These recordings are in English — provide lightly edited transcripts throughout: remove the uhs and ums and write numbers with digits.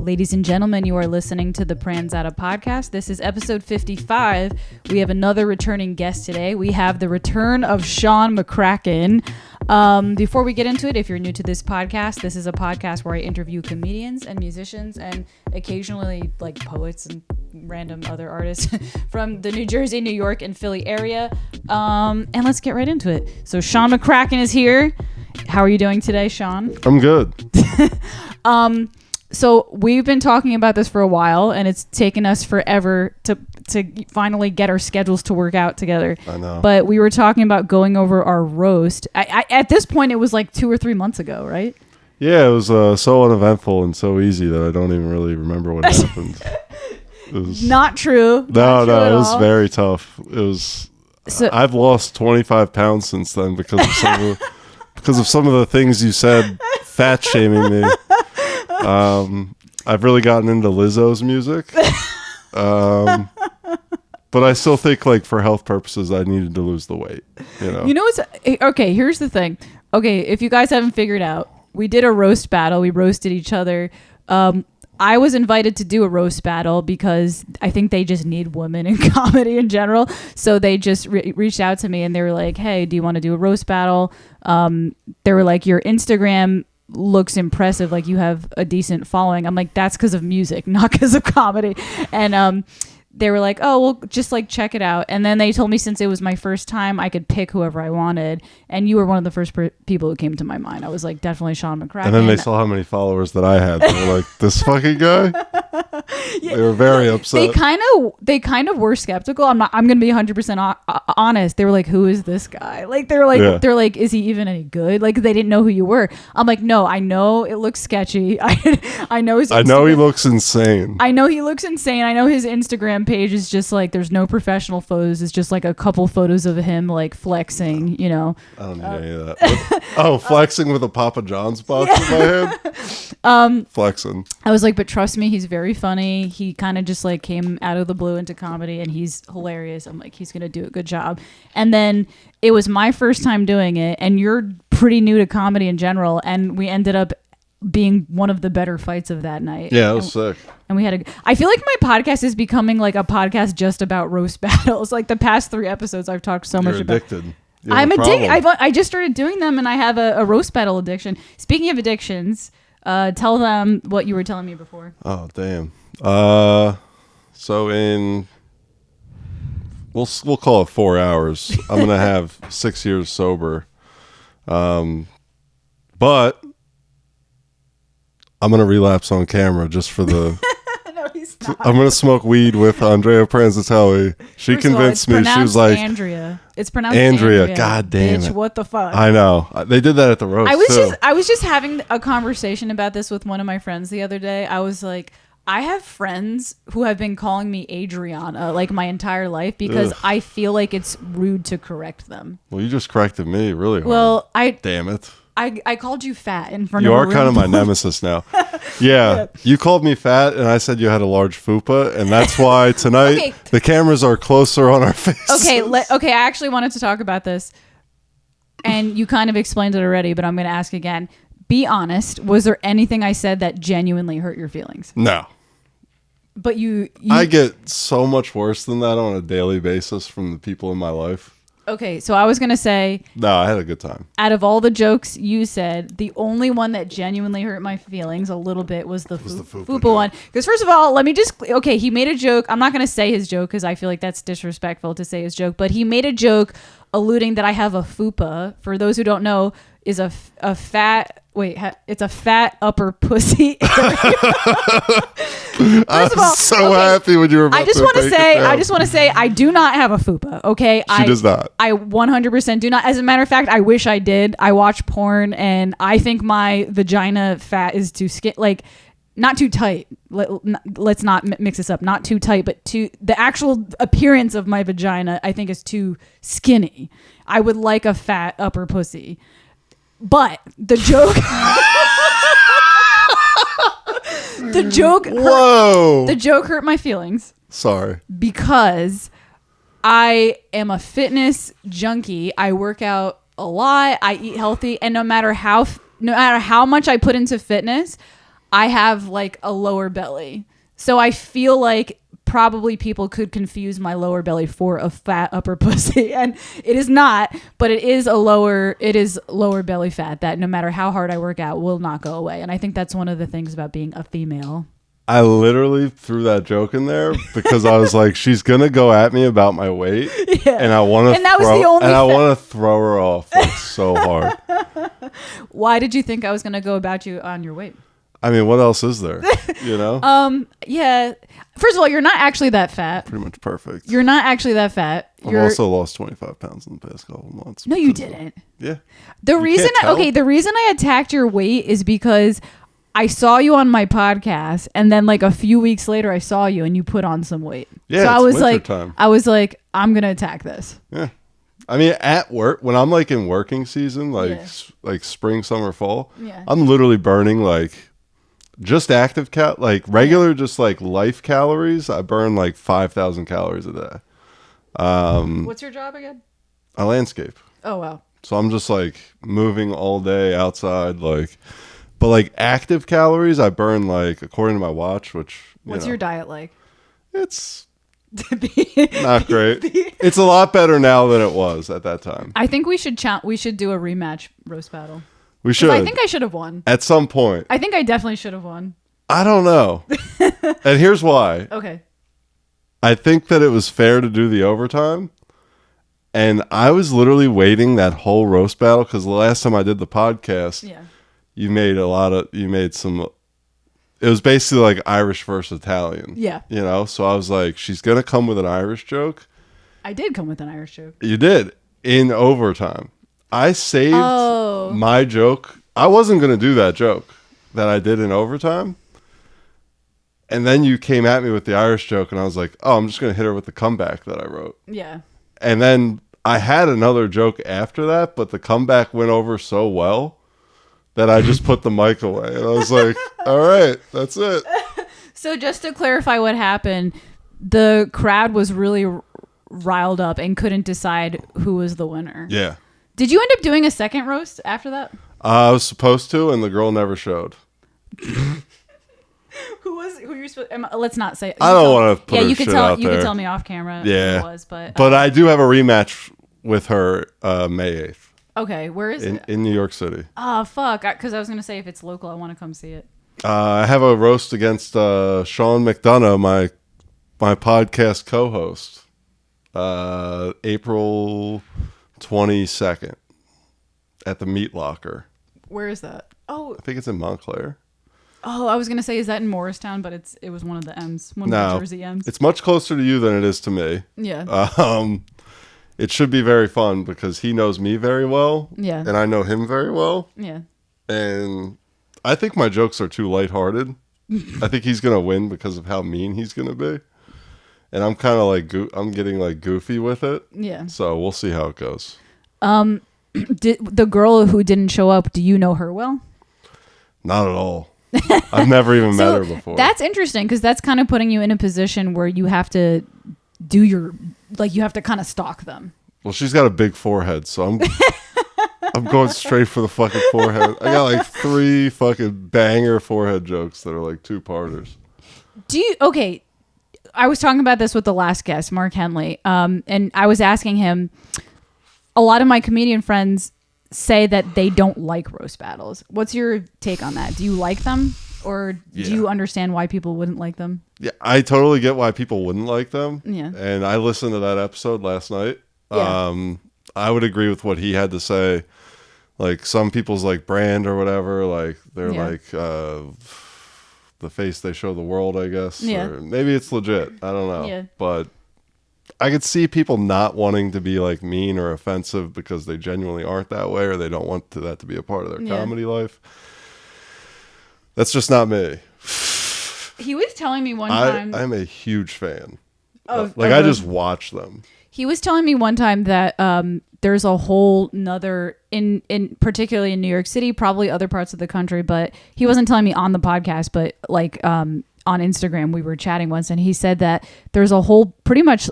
Ladies and gentlemen, you are listening to the Pranzata podcast. This is episode 55. We have another returning guest today. We have the return of Sean McCracken. Before we get into it, if you're new to this podcast, this is a podcast where I interview comedians and musicians and occasionally like poets and random other artists from the New Jersey, New York, and Philly area. And let's get right into it. So Sean McCracken is here. How are you doing today, Sean? I'm good. So we've been talking about this for a while, and it's taken us forever to finally get our schedules to work out together. I know. But we were talking about going over our roast. At this point, it was like 2 or 3 months ago, right? Yeah, it was so uneventful and so easy that I don't even really remember what happened. It was Not true. No, it was very tough. It was. I've lost 25 pounds since then because of some of the things you said, fat shaming me. I've really gotten into Lizzo's music. But I still think, like, for health purposes, I needed to lose the weight. You know what's okay? Here's the thing. Okay, if you guys haven't figured out, we did a roast battle. We roasted each other. I was invited to do a roast battle because I think they just need women in comedy in general. So they just reached out to me and they were like, "Hey, do you want to do a roast battle?" They were like, "Your Instagram looks impressive, like you have a decent following." I'm like, that's because of music, not because of comedy. And they were like, "Oh, well, just like check it out." And then they told me since it was my first time, I could pick whoever I wanted. And you were one of the first people who came to my mind. I was like, definitely Sean McCracken. And then they saw how many followers that I had. They were like, "This fucking guy." Yeah, they were very upset. They kind of were skeptical. I'm gonna be 100% honest. They were like, "Who is this guy?" Like they're like, "Is he even any good?" Like they didn't know who you were. I'm like, "No, I know it looks sketchy. I know his Instagram. I know he looks insane. I know he looks insane. I know his Instagram page is just like there's no professional photos. It's just like a couple photos of him like flexing. You know." I don't need any of that. Flexing with a Papa John's box in my hand. Flexing. I was like, but trust me, he's very funny. He kind of just like came out of the blue into comedy and he's hilarious. I'm like, he's going to do a good job. And then it was my first time doing it. And you're pretty new to comedy in general. And we ended up being one of the better fights of that night. Yeah, it was sick. And we had I feel like my podcast is becoming like a podcast just about roast battles. Like the past 3 episodes, I've talked so much about. Addicted. I'm addicted. I just started doing them and I have a roast battle addiction. Speaking of addictions, tell them what you were telling me before. Oh, damn. So we'll call it 4 hours. I'm going to have 6 years sober. But I'm going to relapse on camera just for the... No, he's not. I'm going to smoke weed with Andrea Pranzatelli. She convinced me. She was like... Andrea. It's pronounced Andrea. God damn it. What the fuck? I know. They did that at the roast, I was just having a conversation about this with one of my friends the other day. I was like... I have friends who have been calling me Adriana like my entire life because I feel like it's rude to correct them. Well, you just corrected me really hard. Well, damn it. I called you fat in front of you. You are kind of my nemesis now. Yeah. You called me fat and I said you had a large fupa, and that's why tonight the cameras are closer on our faces. Okay, I actually wanted to talk about this. And you kind of explained it already, but I'm going to ask again. Be honest. Was there anything I said that genuinely hurt your feelings? No. But I get so much worse than that on a daily basis from the people in my life. Okay, so I was going to say... No, I had a good time. Out of all the jokes you said, the only one that genuinely hurt my feelings a little bit was the fupa one. Because first of all, let me just... Okay, he made a joke. I'm not going to say his joke because I feel like that's disrespectful to say his joke. But he made a joke alluding that I have a fupa. For those who don't know, is a fat... Wait, it's a fat upper pussy. I'm so happy when you were about I just want to say I do not have a fupa, okay? She does not. I 100% do not. As a matter of fact, I wish I did. I watch porn and I think my vagina fat is too like not too tight. Let's not mix this up. Not too tight, but the actual appearance of my vagina I think is too skinny. I would like a fat upper pussy. But the joke the joke hurt my feelings. Sorry. Because I am a fitness junkie. I work out a lot. I eat healthy, and no matter how much I put into fitness, I have like a lower belly. So I feel like probably people could confuse my lower belly for a fat upper pussy, and it is not, but it is lower belly fat that no matter how hard I work out will not go away. And I think that's one of the things about being a female. I literally threw that joke in there because I was like, she's gonna go at me about my weight, and I want to throw her off like, so hard. Why did you think I was gonna go about you on your weight? I mean, what else is there? You know? Yeah. First of all, you're not actually that fat. Pretty much perfect. You're not actually that fat. I've also lost 25 pounds in the past couple of months. No, you didn't. Yeah. The reason I attacked your weight is because I saw you on my podcast, and then like a few weeks later I saw you and you put on some weight. Yeah. So it's I was like, I'm gonna attack this. Yeah. I mean, at work, when I'm like in working season, like spring, summer, fall, I'm literally burning like just active regular, just like life calories. I burn like 5,000 calories a day. What's your job again? I landscape. Oh, wow. So I'm just like moving all day outside, like, but like active calories, I burn like, according to my watch, which, what's your diet like? It's not great. It's a lot better now than it was at that time. I think we should do a rematch roast battle. We should. I think I should have won. At some point. I think I definitely should have won. I don't know. And here's why. Okay. I think that it was fair to do the overtime. And I was literally waiting that whole roast battle because the last time I did the podcast, you made some. It was basically like Irish versus Italian. Yeah. You know? So I was like, she's going to come with an Irish joke. I did come with an Irish joke. You did. In overtime. I saved my joke. I wasn't going to do that joke that I did in overtime. And then you came at me with the Irish joke, and I was like, oh, I'm just going to hit her with the comeback that I wrote. Yeah. And then I had another joke after that, but the comeback went over so well that I just put the mic away. And I was like, all right, that's it. So just to clarify what happened, the crowd was really riled up and couldn't decide who was the winner. Yeah. Did you end up doing a second roast after that? I was supposed to, and the girl never showed. Who you supposed? Let's not say. I don't want to put her you could shit tell. out You there. could tell me off camera. Yeah, who it was, but I do have a rematch with her May 8th. Okay, where is it? In New York City. Oh fuck! Because I was gonna say if it's local, I want to come see it. I have a roast against Sean McDonough, my podcast co-host. April 22nd at the Meat Locker. Where is that? Oh, I think it's in Montclair. Oh, I was gonna say, is that in Morristown? But it was one of the M's, one of the Jersey M's. It's much closer to you than it is to me. Yeah. It should be very fun because he knows me very well. Yeah. And I know him very well. Yeah. And I think my jokes are too lighthearted. I think he's gonna win because of how mean he's gonna be. And I'm kind of like I'm getting like goofy with it. Yeah. So we'll see how it goes. The girl who didn't show up, do you know her well? Not at all. I've never even met her before. That's interesting because that's kind of putting you in a position where you have to do you have to kind of stalk them. Well, she's got a big forehead, so I'm going straight for the fucking forehead. I got like 3 fucking banger forehead jokes that are like 2-parters. Okay. I was talking about this with the last guest, Mark Henley, and I was asking him, a lot of my comedian friends say that they don't like roast battles. What's your take on that? Do you like them, or do you understand why people wouldn't like them? Yeah, I totally get why people wouldn't like them. Yeah. And I listened to that episode last night. Yeah. I would agree with what he had to say. Like some people's like brand or whatever, like they're like the face they show the world, I guess. Yeah. Or maybe it's legit. I don't know. Yeah. But I could see people not wanting to be like mean or offensive because they genuinely aren't that way, or they don't want that to be a part of their comedy life. That's just not me. He was telling me one time. I'm a huge fan. I just watch them. He was telling me one time that there's a whole nother in particularly in New York City, probably other parts of the country, but he wasn't telling me on the podcast, but like on Instagram we were chatting once, and he said that there's a whole pretty much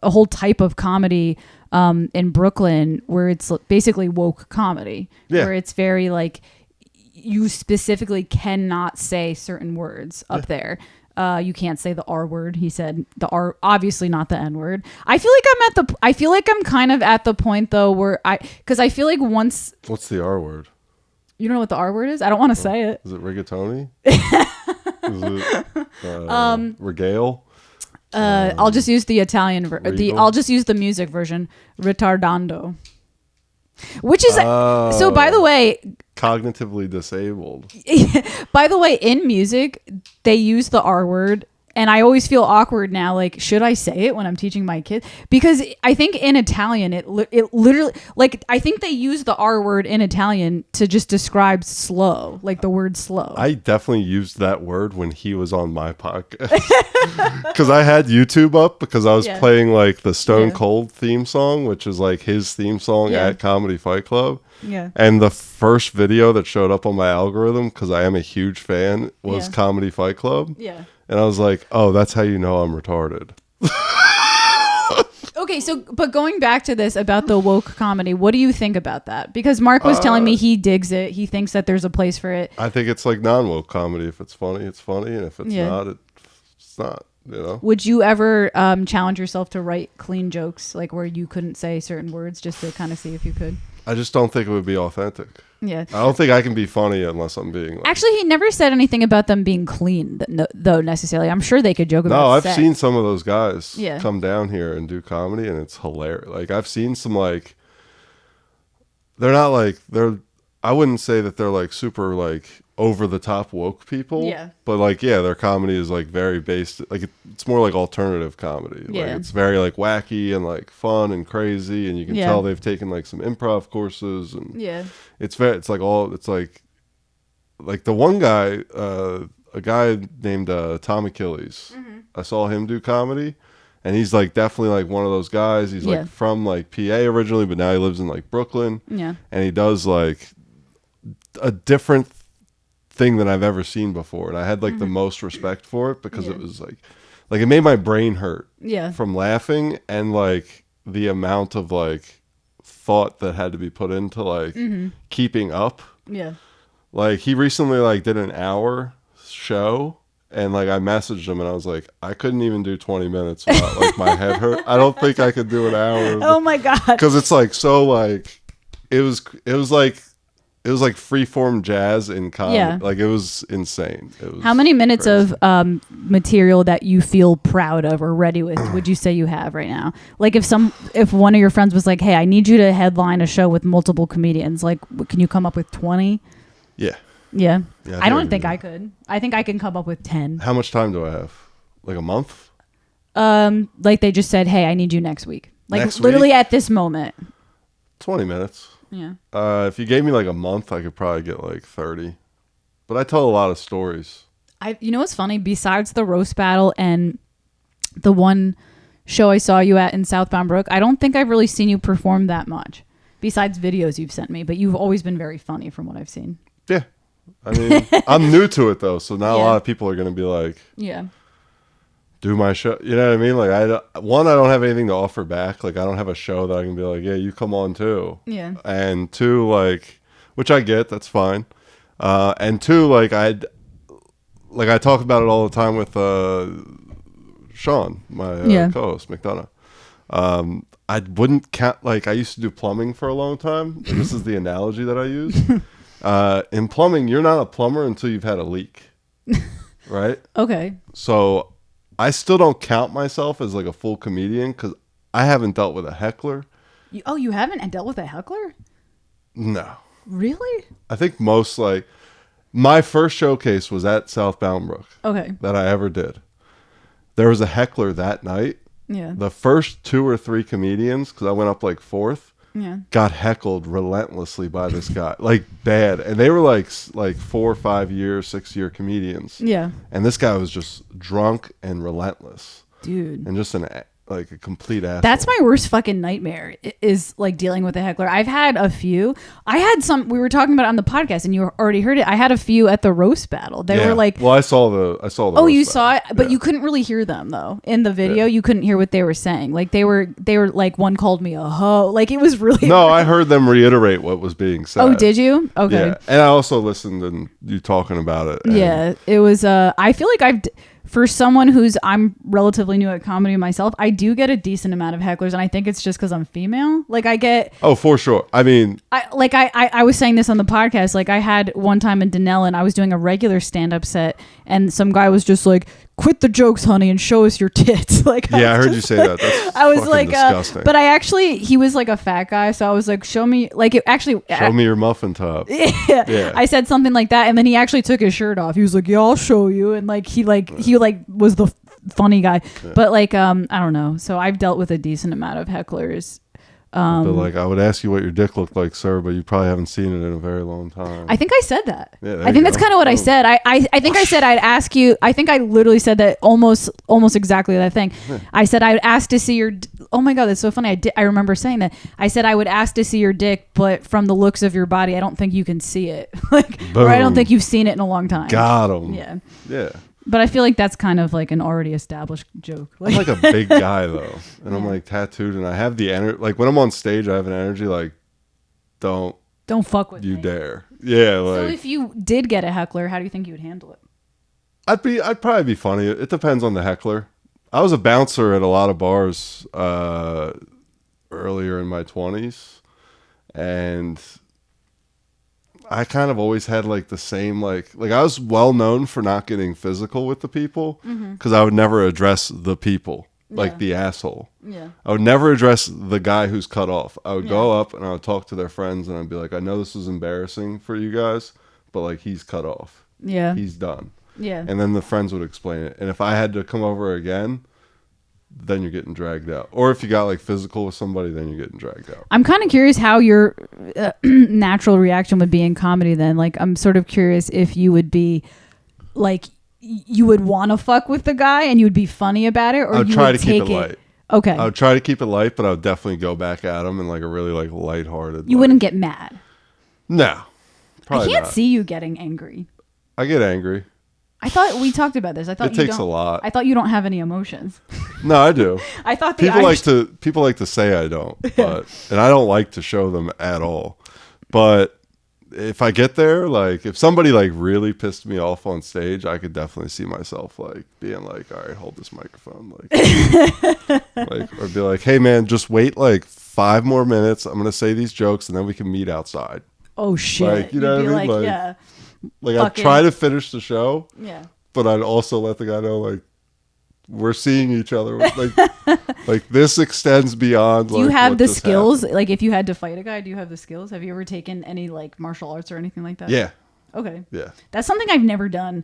a whole type of comedy in Brooklyn where it's basically woke comedy, where it's very like you specifically cannot say certain words up there. You can't say the R word. He said the R, obviously not the N word. I feel like I'm kind of at the point though where because I feel like once. What's the R word? You don't know what the R word is? I don't want to say it. Is it rigatoni? Is it regale? I'll just use the Italian I'll just use the music version, retardando. Which is so by the way, cognitively disabled. By the way, in music, they use the R word. And I always feel awkward now. Like, should I say it when I'm teaching my kids? Because I think in Italian, it literally, like, I think they use the R word in Italian to just describe slow, like the word slow. I definitely used that word when he was on my podcast. Because I had YouTube up because I was playing, like, the Stone Cold theme song, which is, like, his theme song at Comedy Fight Club. Yeah. And the first video that showed up on my algorithm, because I am a huge fan, was Comedy Fight Club. Yeah. And I was like, oh, that's how you know I'm retarded. Okay, so, but going back to this about the woke comedy, what do you think about that? Because Mark was telling me he digs it. He thinks that there's a place for it. I think it's like non-woke comedy. If it's funny, it's funny. And if it's not, it's not, you know? Would you ever challenge yourself to write clean jokes, like where you couldn't say certain words just to kind of see if you could? I just don't think it would be authentic. Yeah. I don't think I can be funny unless I'm being like... Actually, he never said anything about them being clean, though, necessarily. I'm sure they could joke about No, I've sex. seen some of those guys come down here and do comedy, and it's hilarious. Like, I've seen some, like... They're not, like... I wouldn't say that they're, like, super, like, over-the-top woke people. Yeah. But, like, yeah, their comedy is, like, very based... Like, it's more like alternative comedy. Yeah. Like, it's very, like, wacky and, like, fun and crazy, and you can tell they've taken, like, some improv courses, and... Yeah. It's like the one guy, a guy named Tom Achilles. Mm-hmm. I saw him do comedy, and he's like definitely like one of those guys. He's like from like PA originally, but now he lives in like Brooklyn. Yeah, and he does like a different thing than I've ever seen before, and I had like the most respect for it because it was like it made my brain hurt. Yeah, from laughing and like the amount of like thought that had to be put into like keeping up. Yeah, like he recently like did an hour show, and like I messaged him and I was like, I couldn't even do 20 minutes without like my head hurt. I don't think I could do an hour. Oh my god, because it's like so like it was like freeform jazz in comedy. Yeah. Like it was insane. It was How many minutes crazy. Of material that you feel proud of or ready with would you say you have right now? Like if one of your friends was like, hey, I need you to headline a show with multiple comedians, like can you come up with 20? Yeah. Yeah. I don't think I could. I think I can come up with 10. How much time do I have? Like a month? Like they just said, hey, I need you next week. Like next literally week? At this moment. 20 minutes. Yeah. If you gave me like a month, I could probably get like 30. But I tell a lot of stories. You know what's funny? Besides the roast battle and the one show I saw you at in Southbound Brook, I don't think I've really seen you perform that much. Besides videos you've sent me, but you've always been very funny from what I've seen. Yeah. I mean, I'm new to it though, so now a lot of people are going to be like, yeah, do my show. You know what I mean? Like I don't have anything to offer back. Like I don't have a show that I can be like, yeah, you come on too. Yeah. And two, like, which I get, that's fine. And two, like I talk about it all the time with Sean, my co-host, McDonough. I wouldn't count, like I used to do plumbing for a long time. And this is the analogy that I use. In plumbing, you're not a plumber until you've had a leak. Right? Okay. So I still don't count myself as like a full comedian because I haven't dealt with a heckler. You haven't dealt with a heckler? No. Really? I think most like my first showcase was at Southbound Brook. Okay. That I ever did. There was a heckler that night. Yeah. The first 2 or 3 comedians, because I went up like 4th, got heckled relentlessly by this guy, like bad, and they were like 4, 5 year, 6 year comedians. Yeah, and this guy was just drunk and relentless, dude, and just like a complete asshole. That's my worst fucking nightmare, is like dealing with a heckler. I've had a few. I had some, we were talking about it on the podcast and you already heard it. I had a few at the roast battle. They were like, well, I saw the oh, you roast saw it, battle. but you couldn't really hear them though. In the video, you couldn't hear what they were saying. Like they were like, one called me a hoe. Like it was really No, I heard them reiterate what was being said. Oh, did you? Okay. Yeah. And I also listened and you talking about it. Yeah, it was I feel like for someone I'm relatively new at comedy myself, I do get a decent amount of hecklers, and I think it's just because I'm female. Like I get, oh, for sure. I mean, I was saying this on the podcast. Like I had one time in Denellen, I was doing a regular stand-up set, and some guy was just like, "Quit the jokes, honey, and show us your tits." Like, yeah, I heard you say that. That's I was like, disgusting. But he was like a fat guy, so I was like, "Show me," like it actually. Show me your muffin top. Yeah. I said something like that, and then he actually took his shirt off. He was like, "Yeah, I'll show you," and like he was the funny guy. Yeah. But like I don't know. So I've dealt with a decent amount of hecklers. But like, I would ask you what your dick looked like, sir, but you probably haven't seen it in a very long time. I think I said that. Yeah, I think that's kind of what I said. I think I said I'd ask you. I think I literally said that almost exactly that thing. Yeah. I said I would ask to see your. Oh my god, that's so funny. I remember saying that. I said I would ask to see your dick, but from the looks of your body, I don't think you can see it. Like, or I don't think you've seen it in a long time. Got him. Yeah. Yeah. But I feel like that's kind of like an already established joke. I'm like a big guy though, and I'm like tattooed, and I have the energy. Like when I'm on stage, I have an energy like, don't fuck with you me. dare. Yeah. Like, so if you did get a heckler, how do you think you would handle it? I'd probably be funny. It depends on the heckler. I was a bouncer at a lot of bars earlier in my 20s, and I kind of always had like the same like I was well known for not getting physical with the people because I would never address the people like the asshole. Yeah. I would never address the guy who's cut off. I would go up and I would talk to their friends and I'd be like, I know this is embarrassing for you guys, but like he's cut off. Yeah. He's done. Yeah. And then the friends would explain it. And if I had to come over again, then you're getting dragged out. Or if you got like physical with somebody, then you're getting dragged out. I'm kind of curious how your natural reaction would be in comedy then. Like, I'm sort of curious if you would be like, you would want to fuck with the guy and you would be funny about it, or I would you try would to keep take it light. Okay. I would try to keep it light, but I would definitely go back at him in like a really like lighthearted. You wouldn't get mad. No. I can't not. see you getting angry. I get angry. I thought we talked about this. I thought it takes a lot. I thought you don't have any emotions. No, I do. I thought people like to say I don't, but and I don't like to show them at all. But if I get there, like if somebody like really pissed me off on stage, I could definitely see myself like being like, all right, hold this microphone, like, or be like, hey man, just wait like 5 more minutes. I'm gonna say these jokes and then we can meet outside. Oh shit! Like, you know what I mean? Like, yeah. Like I'd try to finish the show, yeah, but I'd also let the guy know like we're seeing each other. Like this extends beyond. Do you have the skills? Happened. Like if you had to fight a guy, do you have the skills? Have you ever taken any like martial arts or anything like that? Yeah. Okay. Yeah. That's something I've never done.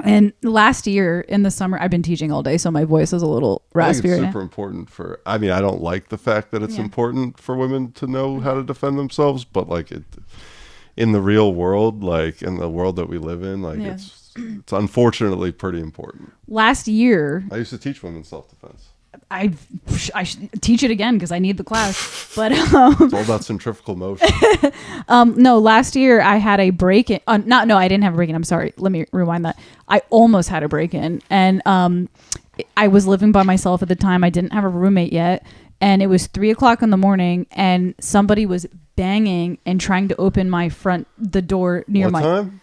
And last year in the summer, I've been teaching all day, so my voice is a little raspy. I think it's super important for. I mean, I don't like the fact that it's important for women to know how to defend themselves, but like it, in the real world, like in the world that we live in, like it's unfortunately pretty important. Last year, I used to teach women self-defense. I should teach it again because I need the class. But it's all about centrifugal motion. No, last year I had a break-in. I didn't have a break-in. I'm sorry. Let me rewind that. I almost had a break-in, and I was living by myself at the time. I didn't have a roommate yet, and it was 3:00 in the morning, and somebody was banging and trying to open the door near what my. Time?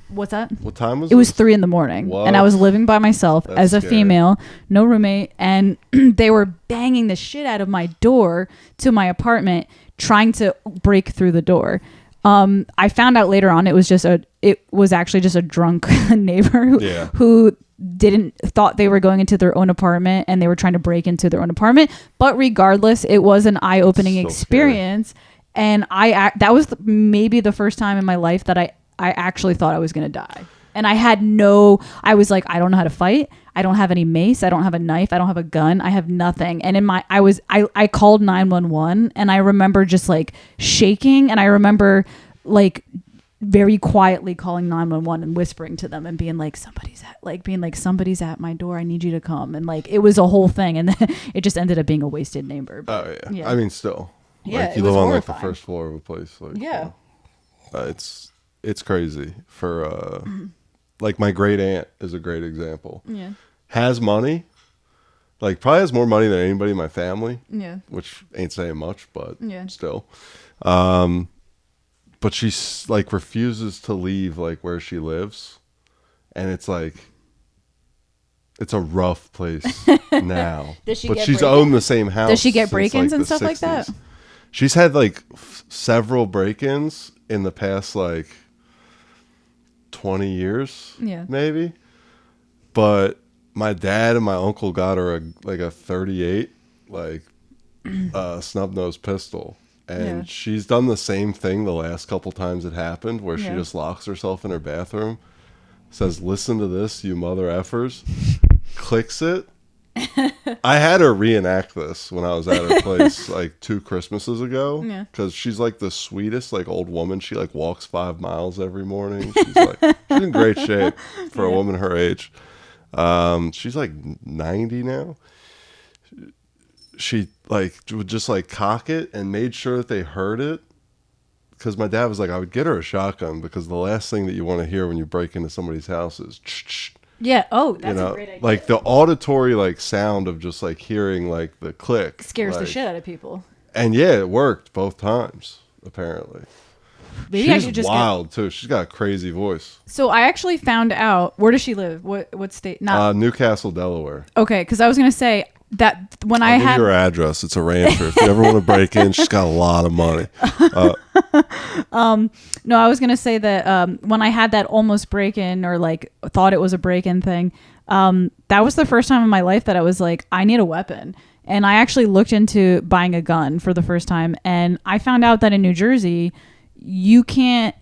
What's that? What time was it? It was 3 a.m, and I was living by myself as a female, no roommate, and they were banging the shit out of my door to my apartment, trying to break through the door. I found out later on it was actually just a drunk neighbor who thought they were going into their own apartment and they were trying to break into their own apartment. But regardless, it was an eye-opening experience, scary. And that was maybe the first time in my life that I actually thought I was going to die. And I was like, I don't know how to fight. I don't have any mace. I don't have a knife. I don't have a gun. I have nothing. And I called 911, and I remember just like shaking. And I remember like very quietly calling 911 and whispering to them and being like, somebody's at my door. I need you to come. And like, it was a whole thing. And then it just ended up being a wasted neighbor. But, yeah. I mean, still. Yeah. Like, you live on like the first floor of a place. Like, yeah. It's crazy for, like my great aunt is a great example. Yeah. Has money. Like, probably has more money than anybody in my family. Yeah. Which ain't saying much, but still. But she's like refuses to leave like where she lives. And it's like, it's a rough place now. But she's owned the same house. Does she get break-ins and stuff 60s. Like that? She's had like several break-ins in the past like 20 years. Yeah. Maybe. But my dad and my uncle got her a 38 like snub-nosed pistol. And she's done the same thing the last couple times it happened, where she just locks herself in her bathroom, says, "Listen to this, you mother effers," clicks it. I had her reenact this when I was at her place like 2 Christmases ago, because she's like the sweetest like old woman. She like walks 5 miles every morning. She's in great shape for a woman her age. She's like 90 now. She like would just like cock it and made sure that they heard it, because my dad was like, I would get her a shotgun, because the last thing that you want to hear when you break into somebody's house is yeah. Oh, that's a great idea. Like the auditory like sound of just like hearing like the click scares the shit out of people. And yeah, it worked both times apparently. Maybe she's wild too. She's got a crazy voice. So I actually found out, where does she live? What state? Newcastle, Delaware. Okay, because I was gonna say that when I'll give you her address. It's a rancher. If you ever want to break in, she's got a lot of money. No, I was gonna say that when I had that almost break-in, or like thought it was a break-in thing, that was the first time in my life that I was like, I need a weapon. And I actually looked into buying a gun for the first time, and I found out that in New Jersey, you can't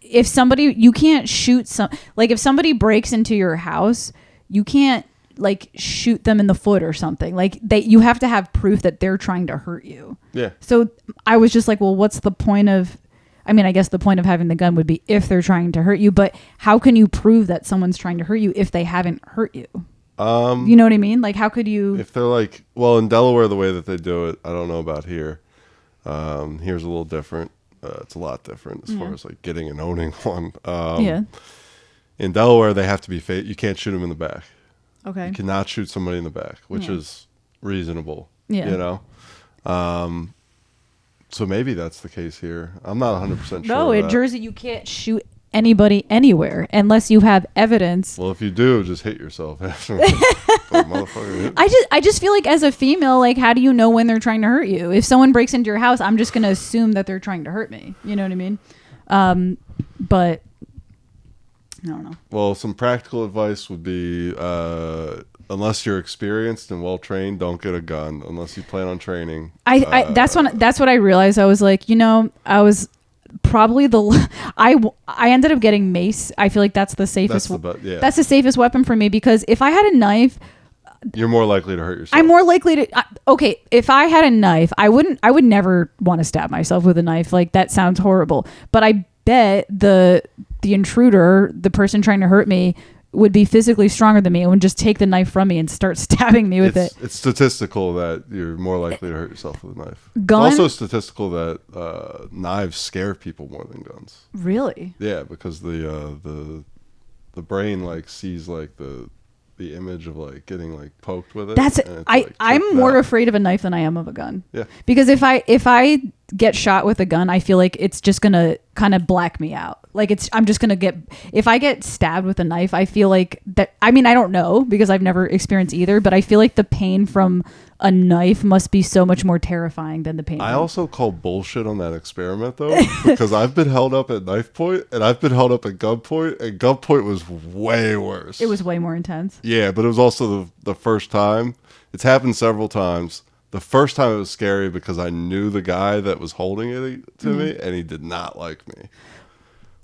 shoot if somebody breaks into your house, you can't like shoot them in the foot or something. Like you have to have proof that they're trying to hurt you. Yeah. So I was just like, well, what's the point of, I mean, I guess the point of having the gun would be if they're trying to hurt you, but how can you prove that someone's trying to hurt you if they haven't hurt you? You know what I mean? Like, how could you, if they're like, well, in Delaware, the way that they do it, I don't know about here. Here's a little different. It's a lot different as far as like getting and owning one. In Delaware, they have to be you can't shoot them in the back. Okay. You cannot shoot somebody in the back, which is reasonable. Yeah. You know? So maybe that's the case here. I'm not 100% sure. No, in Jersey, you can't shoot anybody anywhere unless you have evidence. Well, if you do, just hit yourself after. I just feel like as a female, like, how do you know when they're trying to hurt you? If someone breaks into your house, I'm just going to assume that they're trying to hurt me. You know what I mean? But I don't know. Well, some practical advice would be, unless you're experienced and well trained, don't get a gun unless you plan on training. That's what I realized. I was like, I was probably I ended up getting mace. I feel like that's the safest. That's the safest weapon for me, because if I had a knife, you're more likely to hurt yourself. I'm more likely to. Okay, if I had a knife, I would never want to stab myself with a knife. Like, that sounds horrible. But I bet the intruder, the person trying to hurt me, would be physically stronger than me and would just take the knife from me and start stabbing me with it. It's statistical that you're more likely to hurt yourself with a knife. It's also statistical that knives scare people more than guns. Really? Yeah, because the brain like sees like the image of like getting like poked with it. I'm more afraid of a knife than I am of a gun. Yeah. Because if I get shot with a gun, I feel like it's just gonna kind of black me out. Like, I'm just gonna if I get stabbed with a knife, I feel like that. I mean, I don't know, because I've never experienced either, but I feel like the pain from a knife must be so much more terrifying than the pain. I also call bullshit on that experiment though, because I've been held up at knife point and I've been held up at gun point, and gun point was way worse. It was way more intense. Yeah, but it was also the first time. It's happened several times. The first time it was scary because I knew the guy that was holding it to me, and he did not like me.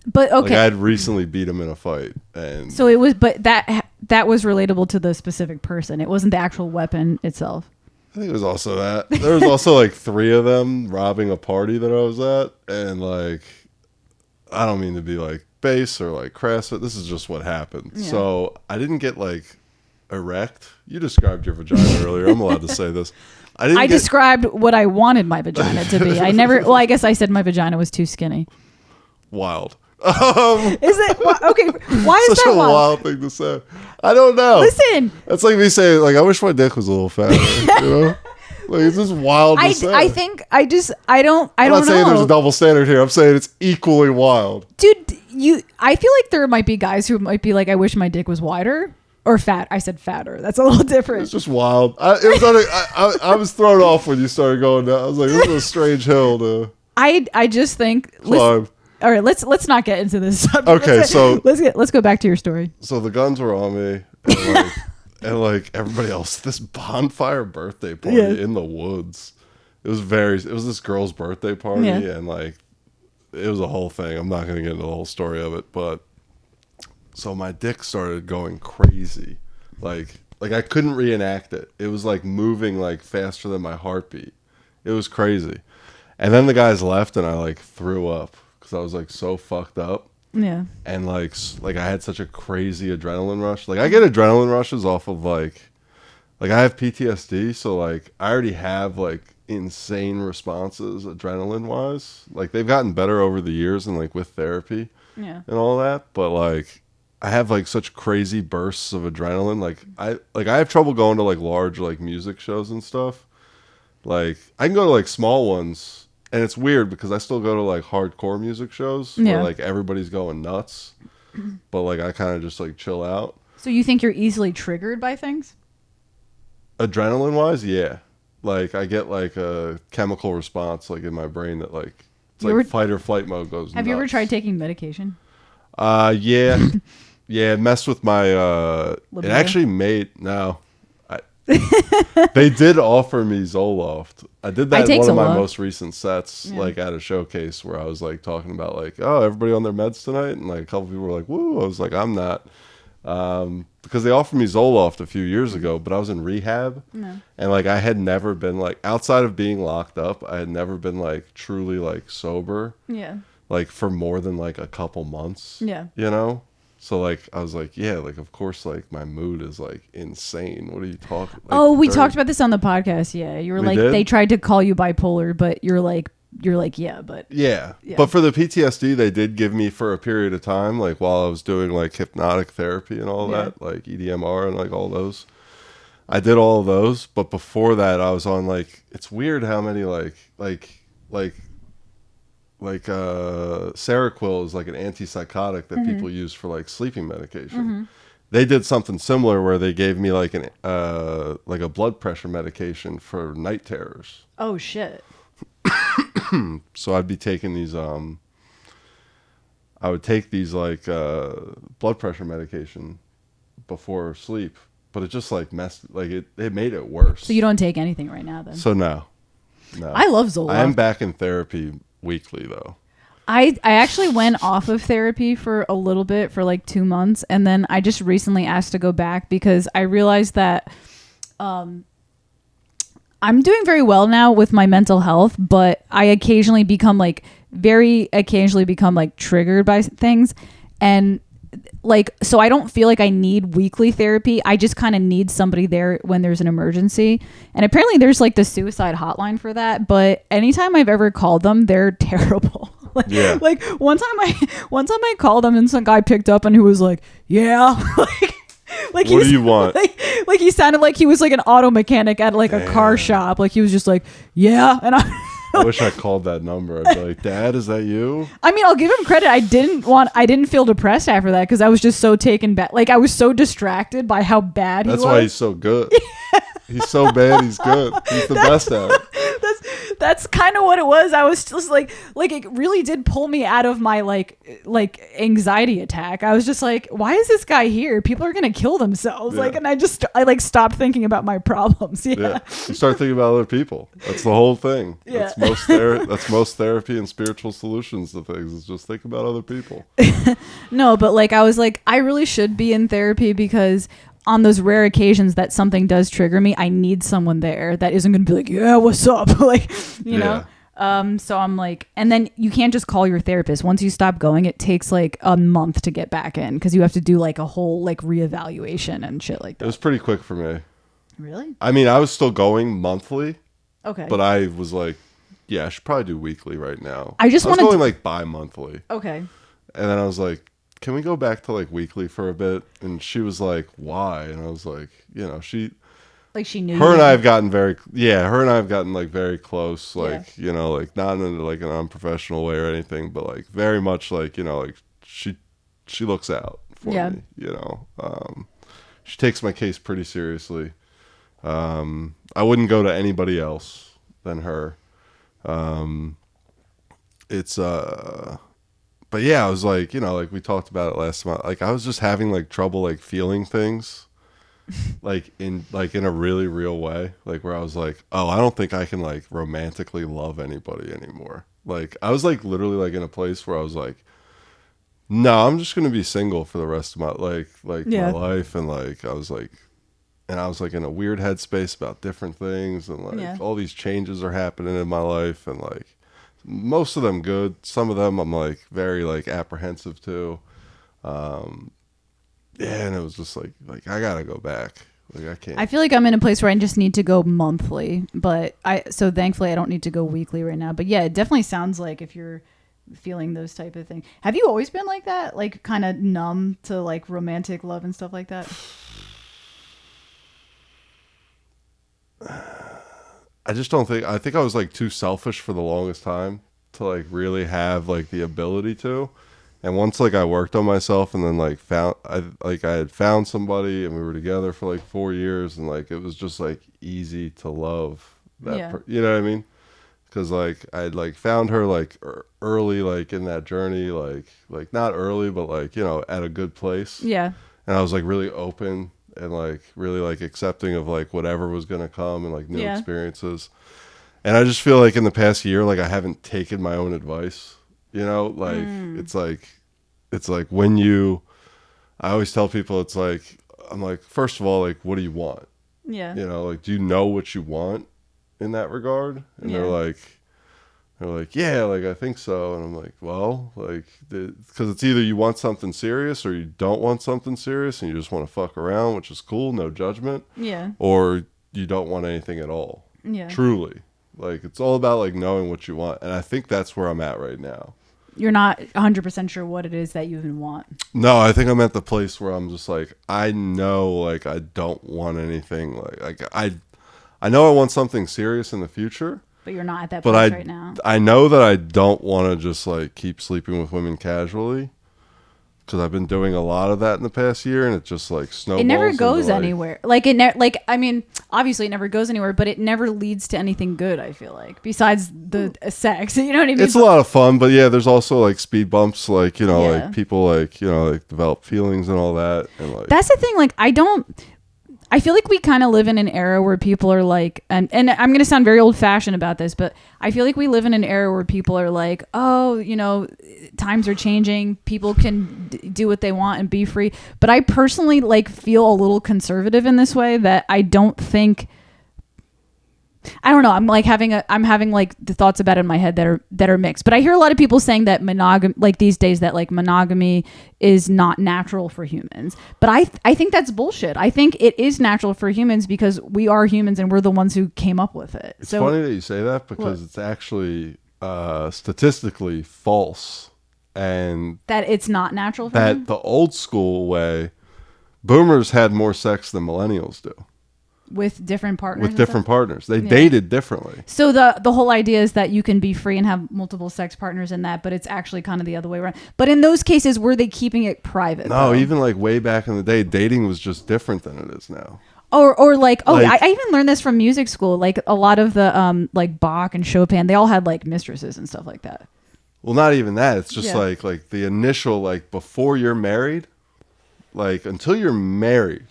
But okay, like, I had recently beat him in a fight, and so it was. But that was relatable to the specific person. It wasn't the actual weapon itself. I think it was also that. There was also like 3 of them robbing a party that I was at, and like I don't mean to be like base or like crass, but this is just what happened. Yeah. So I didn't get like erect. You described your vagina earlier. I'm allowed to say this. I described what I wanted my vagina to be. I never. Well, I guess I said my vagina was too skinny. Wild. Is it okay? Why is such that a wild thing to say? I don't know. Listen, that's like me saying like I wish my dick was a little fatter. You know, like it's just wild to say. I think I don't I'm not saying know. There's a double standard here. I'm saying it's equally wild, dude. I feel like there might be guys who might be like, I wish my dick was wider. Or fat. I said fatter. That's a little different. It's just wild. I was thrown off when you started going down. I was like, this is a strange hill to. I just think. All right, let's not get into this subject. Okay, let's go back to your story. So the guns were on me, and like everybody else. This bonfire birthday party in the woods. It was this girl's birthday party, and like it was a whole thing. I'm not gonna get into the whole story of it, but. So my dick started going crazy. Like I couldn't reenact it. It was like moving like faster than my heartbeat. It was crazy. And then the guys left and I like threw up because I was like so fucked up. Yeah. And like I had such a crazy adrenaline rush. Like I get adrenaline rushes off of like I have PTSD. So like I already have like insane responses adrenaline wise. Like they've gotten better over the years and like with therapy and all that. But like I have like such crazy bursts of adrenaline. Like I have trouble going to like large like music shows and stuff. Like I can go to like small ones, and it's weird because I still go to like hardcore music shows where like everybody's going nuts, but like I kind of just like chill out. So you think you're easily triggered by things? Adrenaline wise, yeah. Like I get like a chemical response like in my brain that like it's like fight or flight mode goes. Have you ever tried taking medication? Yeah. Yeah, it messed with my it actually made they did offer me Zoloft. I did that in one of my most recent sets, like at a showcase where I was like talking about like, oh, everybody on their meds tonight, and like a couple people were like, woo. I was like, I'm not. Because they offered me Zoloft a few years ago, but I was in rehab, and like I had never been like outside of being locked up, I had never been like truly like sober. Yeah. Like for more than like a couple months. Yeah. You know? So like I was like, yeah, like of course like my mood is like insane. What are you talking? Like, we talked about this on the podcast. Yeah, you were like they tried to call you bipolar, but you're like yeah, but yeah. But for the PTSD, they did give me for a period of time, like while I was doing like hypnotic therapy and all that, like EDMR and like all those. I did all of those, but before that, I was on like it's weird how many like Seroquel is like an antipsychotic that people use for like sleeping medication. They did something similar where they gave me like a blood pressure medication for night terrors. Oh shit. So I'd be taking these I would take these like blood pressure medication before sleep, but it just like messed like it made it worse. So you don't take anything right now then? So no. I love Zoloft. I am back in therapy weekly though. I actually went off of therapy for a little bit for like 2 months, and then I just recently asked to go back because I realized that I'm doing very well now with my mental health, but I occasionally become like triggered by things, and like so I don't feel like I need weekly therapy. I just kind of need somebody there when there's an emergency, and apparently there's like the suicide hotline for that, but anytime I've ever called them, they're terrible. Like one time I called them and some guy picked up and who was like, yeah. Like what do you want? Like he sounded like he was like an auto mechanic at like a car shop. Like he was just like, yeah. And I wish I called that number. I'd be like, Dad, is that you? I mean, I'll give him credit. I didn't feel depressed after that because I was just so taken back. Like I was so distracted by how bad he was. That's why he's so good. He's so bad, he's good. He's the best at it. That's kind of what it was. I was just like it really did pull me out of my like anxiety attack. I was just like, why is this guy here? People are gonna kill themselves. Yeah. Like, and I stopped thinking about my problems. Yeah. You start thinking about other people. That's the whole thing. Yeah. That's most therapy and spiritual solutions to things. Is just think about other people. No, but like I was like, I really should be in therapy because on those rare occasions that something does trigger me, I need someone there that isn't going to be like, yeah, what's up? Like, you know? So I'm like, and then you can't just call your therapist. Once you stop going, it takes like a month to get back in because you have to do like a whole like reevaluation and shit like that. It was pretty quick for me. Really? I mean, I was still going monthly. Okay. But I was like, yeah, I should probably do weekly right now. I was going like bi-monthly. Okay. And then I was like, can we go back to like weekly for a bit? And she was like, why? And I was like, you know, she knew her and I have gotten like very close, like, you know, like not in like an unprofessional way or anything, but like very much like, you know, like she looks out for me, you know. She takes my case pretty seriously. I wouldn't go to anybody else than her. But yeah, I was like, you know, like we talked about it last month. Like I was just having like trouble like feeling things like in a really real way. Like where I was like, oh, I don't think I can like romantically love anybody anymore. Like I was like literally like in a place where I was like, no, I'm just gonna be single for the rest of my my life. And like I was like in a weird headspace about different things, and like all these changes are happening in my life, and like most of them good, some of them I'm like very like apprehensive to. And it was just like I gotta go back. Like I can't. I feel like I'm in a place where I just need to go monthly, but so thankfully I don't need to go weekly right now. But yeah, it definitely sounds like if you're feeling those type of things. Have you always been like that? Like kind of numb to like romantic love and stuff like that? I just don't think. I think I was like too selfish for the longest time to like really have like the ability to. And once like I worked on myself and then like I had found somebody and we were together for like 4 years, and like it was just like easy to love that. You know what I mean? Because like I had like found her like early like in that journey, like not early but like, you know, at a good place. Yeah. And I was like really open and like really like accepting of like whatever was gonna come and like new experiences. And I just feel like in the past year, like I haven't taken my own advice. You know, like it's like when I always tell people, it's like, I'm like, first of all, like, what do you want? Yeah. You know, like, do you know what you want in that regard? And they're like, yeah, like, I think so. And I'm like, well, like, because it's either you want something serious or you don't want something serious and you just want to fuck around, which is cool, no judgment. Yeah. Or you don't want anything at all. Yeah. Truly. Like, it's all about, like, knowing what you want. And I think that's where I'm at right now. You're not 100% sure what it is that you even want. No, I think I'm at the place where I'm just like, I know, like, I don't want anything. Like I know I want something serious in the future. But you're not at that place right now. I know that I don't want to just, like, keep sleeping with women casually. Because I've been doing a lot of that in the past year, and it just like snowballs. It never goes anywhere. I mean, obviously it never goes anywhere, but it never leads to anything good. I feel like besides the sex, you know what I mean? It's a lot of fun, but yeah, there's also like speed bumps, like, you know, like people like, you know, like develop feelings and all that, and like that's the thing. Like I feel like we kind of live in an era where people are like, and I'm going to sound very old fashioned about this, but I feel like we live in an era where people are like, oh, you know, times are changing. People can do what they want and be free. But I personally like feel a little conservative in this way that I don't think, I don't know. I'm having like the thoughts about it in my head that are mixed. But I hear a lot of people saying that like these days that like monogamy is not natural for humans. But I think that's bullshit. I think it is natural for humans because we are humans and we're the ones who came up with it. It's funny that you say that because it's actually statistically false, and that it's not natural for that the old school way, boomers had more sex than millennials do. With different partners? With different partners. They dated differently. So the whole idea is that you can be free and have multiple sex partners in that, but it's actually kind of the other way around. But in those cases, were they keeping it private? No, even like way back in the day, dating was just different than it is now. Or like, I even learned this from music school. Like a lot of the like Bach and Chopin, they all had like mistresses and stuff like that. Well, not even that. It's just like the initial, like before you're married, like until you're married,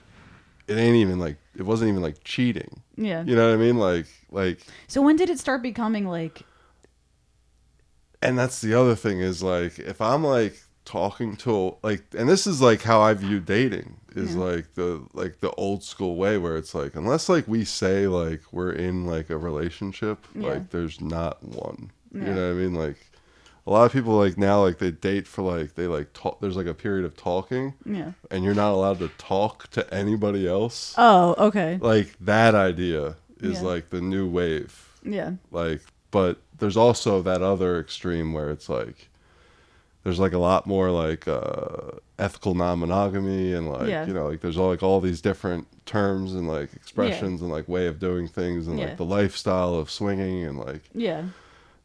it ain't even like, it wasn't even like cheating. Yeah. You know what I mean? Like. So when did it start becoming like? And that's the other thing is like, if I'm like talking to like, and this is like how I view dating is like the old school way where it's like, unless like we say like we're in like a relationship, like there's not one. You know what I mean? Like a lot of people like now like they date for like they like talk. There's like a period of talking. Yeah. And you're not allowed to talk to anybody else. Oh, okay. Like that idea is like the new wave. Yeah. Like, but there's also that other extreme where it's like there's like a lot more like ethical non-monogamy and like you know like there's all these different terms and like expressions and like way of doing things and like the lifestyle of swinging and like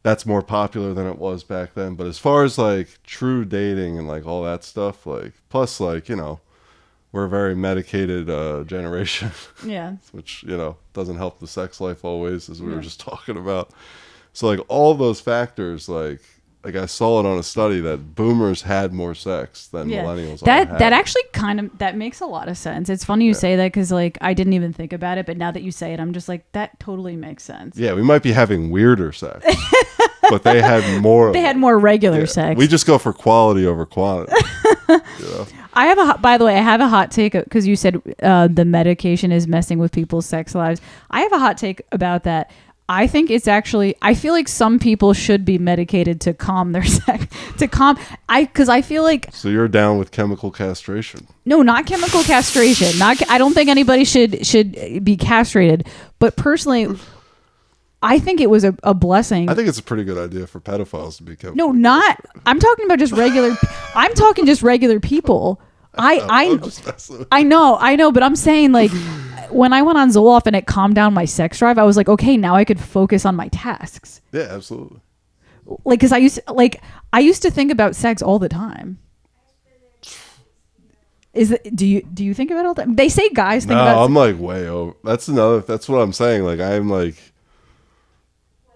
that's more popular than it was back then. But as far as like true dating and like all that stuff, like plus like you know we're a very medicated generation, which you know doesn't help the sex life always, as we were just talking about. So like all those factors like I saw it on a study that boomers had more sex than millennials. That actually that makes a lot of sense. It's funny you say that because like I didn't even think about it, but now that you say it, I'm just like that totally makes sense. Yeah, we might be having weirder sex, but they had more. They had more regular sex. We just go for quality over quantity. You know? By the way, I have a hot take because you said the medication is messing with people's sex lives. I have a hot take about that. I think it's actually, I feel like some people should be medicated to calm their sex, because I feel like. So you're down with chemical castration? No, not chemical castration. I don't think anybody should be castrated. But personally, I think it was a blessing. I think it's a pretty good idea for pedophiles to be chemical. No, not, I'm talking about just regular, I'm talking just regular people. I know, but I'm saying like when I went on Zoloft and it calmed down my sex drive, I was like, okay, now I could focus on my tasks. Yeah, absolutely. Like, cause I used to think about sex all the time. Do you think about it all the time? They say guys think about. No, I'm like way over. That's what I'm saying. Like I'm like,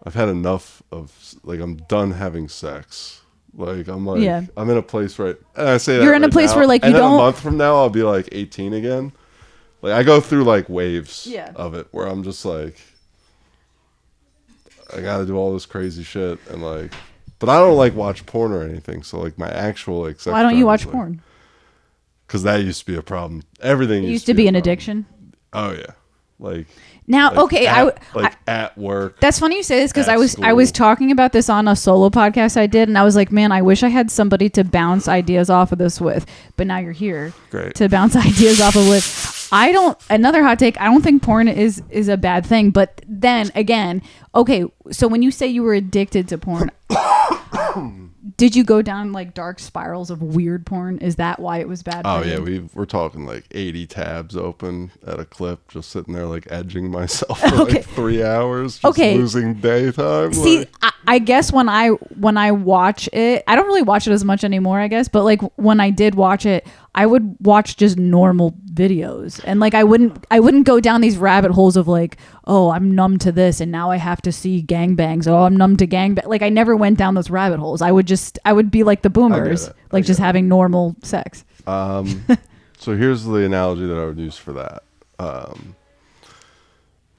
I've had enough of like I'm done having sex. Like I'm like I'm in a place and I say that you're in a place where like you don't. A month from now I'll be like 18 again. Like I go through like waves of it where I'm just like I gotta do all this crazy shit and like, but I don't like watch porn or anything. So like my actual like sex. Why don't you watch porn? Because that used to be a problem. Everything used to be an addiction. Oh yeah, like. Now, okay, at work. That's funny you say this because I was talking about this on a solo podcast I did, and I was like, man, I wish I had somebody to bounce ideas off of this with. But now you're here to bounce ideas off of with. Another hot take, I don't think porn is a bad thing. But then again, okay, so when you say you were addicted to porn, did you go down like dark spirals of weird porn? Is that why it was bad? Oh yeah, we're talking like 80 tabs open at a clip, just sitting there like edging myself for like 3 hours, just losing daytime. See, I guess when I watch it, I don't really watch it as much anymore, I guess. But like when I did watch it, I would watch just normal videos, and like I wouldn't go down these rabbit holes of like, oh, I'm numb to this, and now I have to see gangbangs. Oh, I'm numb to gangbang. Like I never went down those rabbit holes. I would be like the boomers, like just having normal sex. So here's the analogy that I would use for that.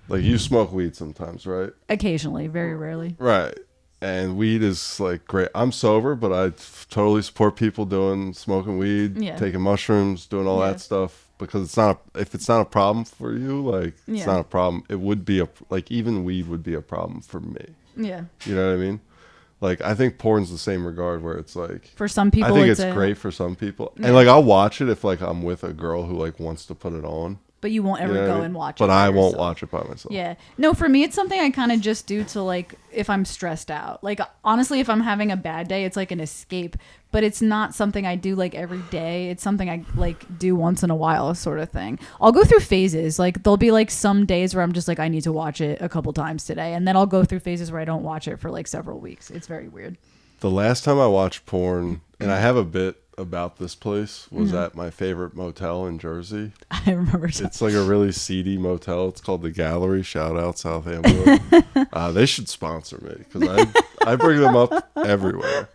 Like you smoke weed sometimes, right? Occasionally, very rarely. Right. And weed is like great. I'm sober, but I totally support people smoking weed, taking mushrooms, doing all that stuff because if it's not a problem for you, like it's not a problem. It would be even weed would be a problem for me. Yeah. You know what I mean? Like I think porn's the same regard where it's like for some people I think it's great for some people. And like I'll watch it if like I'm with a girl who like wants to put it on. But you won't ever go and watch it. But I won't watch it by myself. Yeah. No, for me, it's something I kind of just do to like, if I'm stressed out. Like, honestly, if I'm having a bad day, it's like an escape. But it's not something I do like every day. It's something I like do once in a while sort of thing. I'll go through phases. Like, there'll be like some days where I'm just like, I need to watch it a couple times today. And then I'll go through phases where I don't watch it for like several weeks. It's very weird. The last time I watched porn, and I have a bit about this place, was at my favorite motel in Jersey. I remember. It's like a really seedy motel. It's called the Gallery. Shout out Southampton. They should sponsor me because I bring them up everywhere.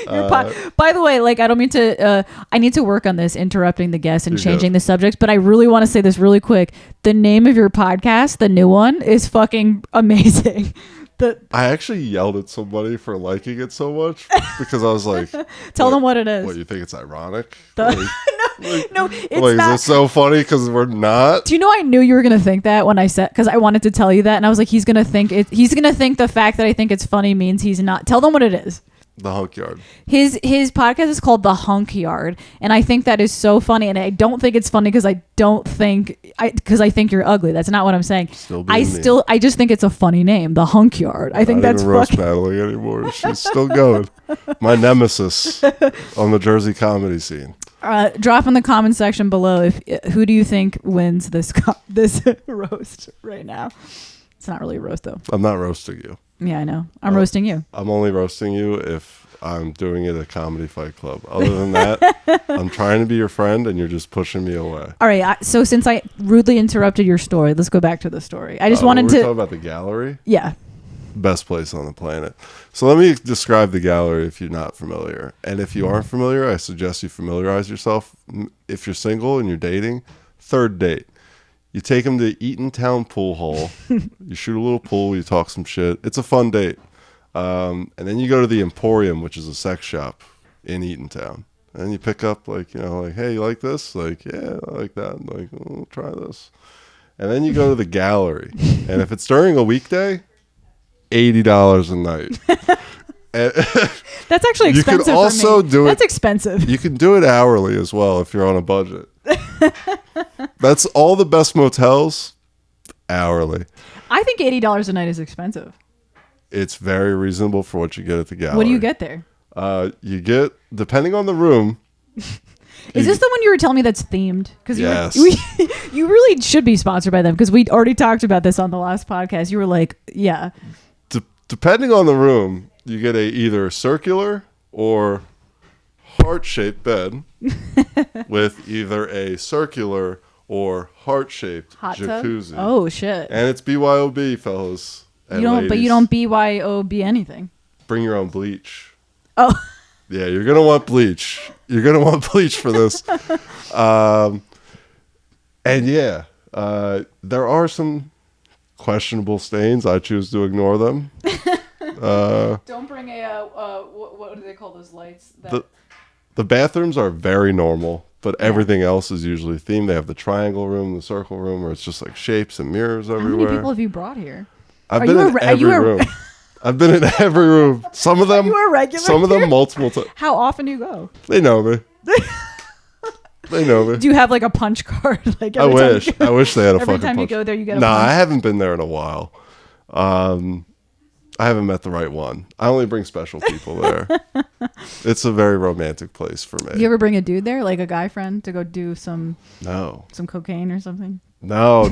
By the way, like I don't mean to. I need to work on this, interrupting the guests and changing the subjects. But I really want to say this really quick. The name of your podcast, the new one, is fucking amazing. I actually yelled at somebody for liking it so much because I was like, tell them what it is. What, you think it's ironic? No, No, it's like, not. is this so funny because we're not? Do you know I knew you were gonna think that when I said, because I wanted to tell you that, and I was like, he's gonna think the fact that I think it's funny means he's not. Tell them what it is. The Hunk Yard. His podcast is called The Hunk Yard, and I think that is so funny. And I don't think it's funny because I think you're ugly. That's not what I'm saying. I just think it's a funny name, The Hunk Yard. I think that's roast battling anymore. She's still going. My nemesis on the Jersey comedy scene. Drop in the comment section below who do you think wins this roast right now. It's not really a roast though. I'm not roasting you. Yeah, I know. I'm roasting you. I'm only roasting you if I'm doing it at Comedy Fight Club. Other than that, I'm trying to be your friend and you're just pushing me away. All right. So since I rudely interrupted your story, let's go back to the story. I just wanted to talk about the gallery. Yeah. Best place on the planet. So let me describe the gallery if you're not familiar. And if you aren't familiar, I suggest you familiarize yourself. If you're single and you're dating, third date. You take them to Eatontown Pool Hall. You shoot a little pool. You talk some shit. It's a fun date. And then you go to the Emporium, which is a sex shop in Eatontown. And you pick up like, hey, you like this? Like, yeah, I like that. Like, oh, try this. And then you go to the gallery. And if it's during a weekday, $80 a night. That's actually expensive. You can also do it. That's expensive. You can do it hourly as well if you're on a budget. That's all the best motels hourly. I think $80 a night is expensive. It's very reasonable for what you get at the gallery. What do you get there? You get, depending on the room. Is this the one you were telling me that's themed? Because yes. You really should be sponsored by them because we already talked about this on the last podcast. You were like, yeah. Depending on the room, you get either circular or heart-shaped bed with either a circular or heart-shaped jacuzzi. Oh shit! And it's BYOB, fellas. And but you don't BYOB anything. Bring your own bleach. Oh. Yeah, you're gonna want bleach. You're gonna want bleach for this. And yeah, there are some questionable stains. I choose to ignore them. Don't bring what do they call those lights? The bathrooms are very normal, but everything else is usually themed. They have the triangle room, the circle room, where it's just like shapes and mirrors everywhere. How many people have you brought here? I've been in every room. I've been in every room. Some of them. Are you a regular? Some of them multiple times. How often do you go? They know me. They know me. Do you have like a punch card? Like I wish they had a fucking punch. Every time you go there, you get a punch. Nah, I haven't been there in a while. I haven't met the right one. I only bring special people there. It's a very romantic place for me. You ever bring a dude there, like a guy friend, to go do some cocaine or something? No,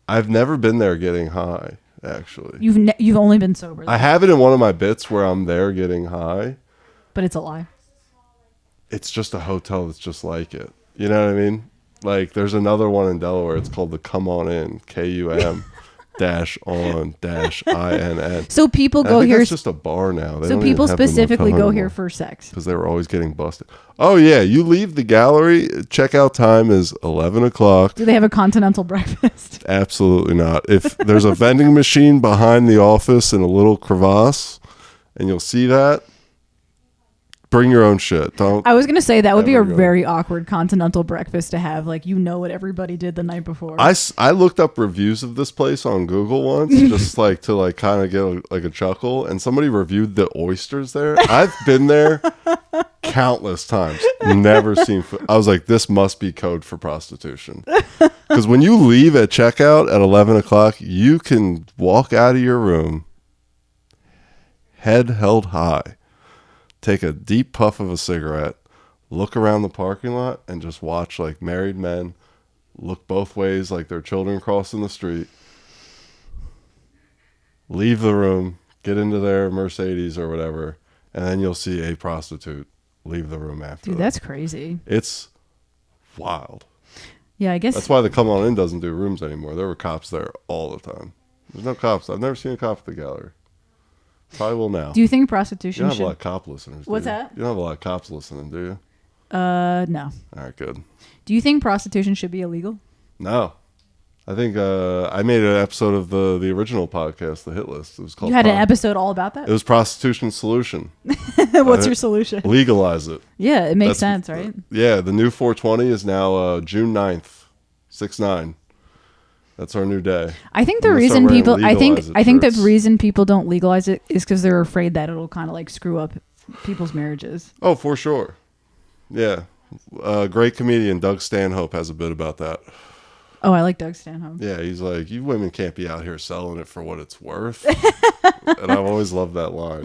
I've never been there getting high. Actually, you've only been sober. I have it in one of my bits where I'm there getting high, but it's a lie. It's just a hotel that's just like it. You know what I mean? Like there's another one in Delaware. It's called the Come On In, KUM. -on-INN. So people go here. It's just a bar now. So people specifically go here for sex because they were always getting busted. Oh yeah, you leave the gallery. Checkout time is 11 o'clock. Do they have a continental breakfast? Absolutely not. If there's a vending machine behind the office in a little crevasse, and you'll see that. Bring your own shit. Don't. I was gonna say that would be a very awkward continental breakfast to have. Like what everybody did the night before. I looked up reviews of this place on Google once, just like to kind of get a chuckle, and somebody reviewed the oysters there. I've been there countless times. Never seen. I was like, this must be code for prostitution. Because when you leave at checkout at 11 o'clock, you can walk out of your room, head held high. Take a deep puff of a cigarette, look around the parking lot, and just watch like married men look both ways like their children crossing the street. Leave the room, get into their Mercedes or whatever, and then you'll see a prostitute leave the room after. Dude, that's crazy. It's wild. Yeah, I guess. That's why the Come On In doesn't do rooms anymore. There were cops there all the time. There's no cops. I've never seen a cop at the gallery. Probably will now. Do you think prostitution You don't have a lot of cop listeners, What's do you? that? You don't have a lot of cops listening, do you? No. All right, good. Do you think prostitution should be illegal? No. I think I made an episode of the original podcast, The Hit List. It was called. You had an episode all about that? It was Prostitution Solution. What's your solution? Legalize it. Yeah, it makes sense, right? Yeah, the new 420 is now June 9th, 6/9. That's our new day. I think the reason people, I think the reason people don't legalize it is because they're afraid that it'll kind of like screw up people's marriages. Oh, for sure. Yeah, great comedian Doug Stanhope has a bit about that. Oh, I like Doug Stanhope. Yeah, he's like, you women can't be out here selling it for what it's worth. And I've always loved that line.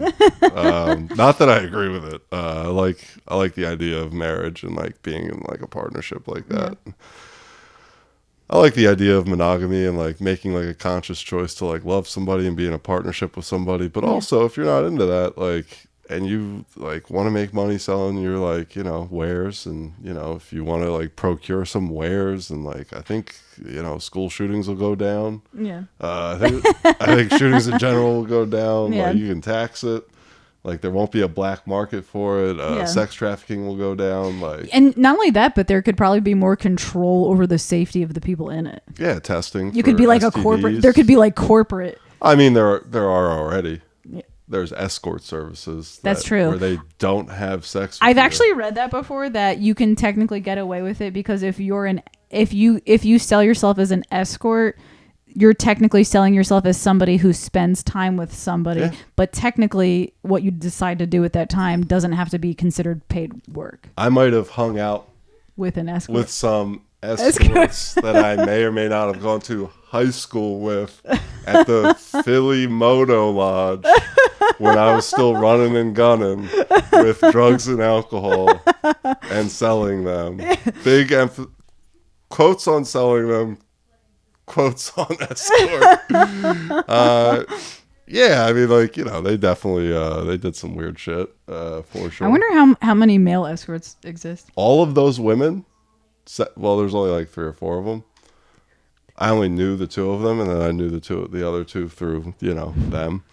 Not that I agree with it. I like the idea of marriage and like being in like a partnership like that. Yeah. I like the idea of monogamy and like making like a conscious choice to like love somebody and be in a partnership with somebody. But also, if you're not into that, like, and you like want to make money selling your like, you know, wares, and you know, if you want to like procure some wares, and like I think, you know, school shootings will go down. Yeah. I think shootings in general will go down. Yeah. Like you can tax it. Like there won't be a black market for it. Sex trafficking will go down. Like, and not only that, but there could probably be more control over the safety of the people in it. Yeah, testing. You could be like STDs. A corporate. There could be like corporate. I mean, there are already. Yeah. There's escort services. That's true. Where they don't have sex. I've actually read that before, that you can technically get away with it because if you sell yourself as an escort, you're technically selling yourself as somebody who spends time with somebody. Yeah. But technically, what you decide to do at that time doesn't have to be considered paid work. I might have hung out with an escort. With some escorts that I may or may not have gone to high school with at the Philly Moto Lodge when I was still running and gunning with drugs and alcohol and selling them. Big quotes on selling them, quotes on escort. Yeah, I mean, like, you know, they definitely they did some weird shit for sure. I wonder how many male escorts exist. All of those women. Well, there's only like 3 or 4 of them. I only knew the 2 of them, and then I knew the other 2 through, you know, them.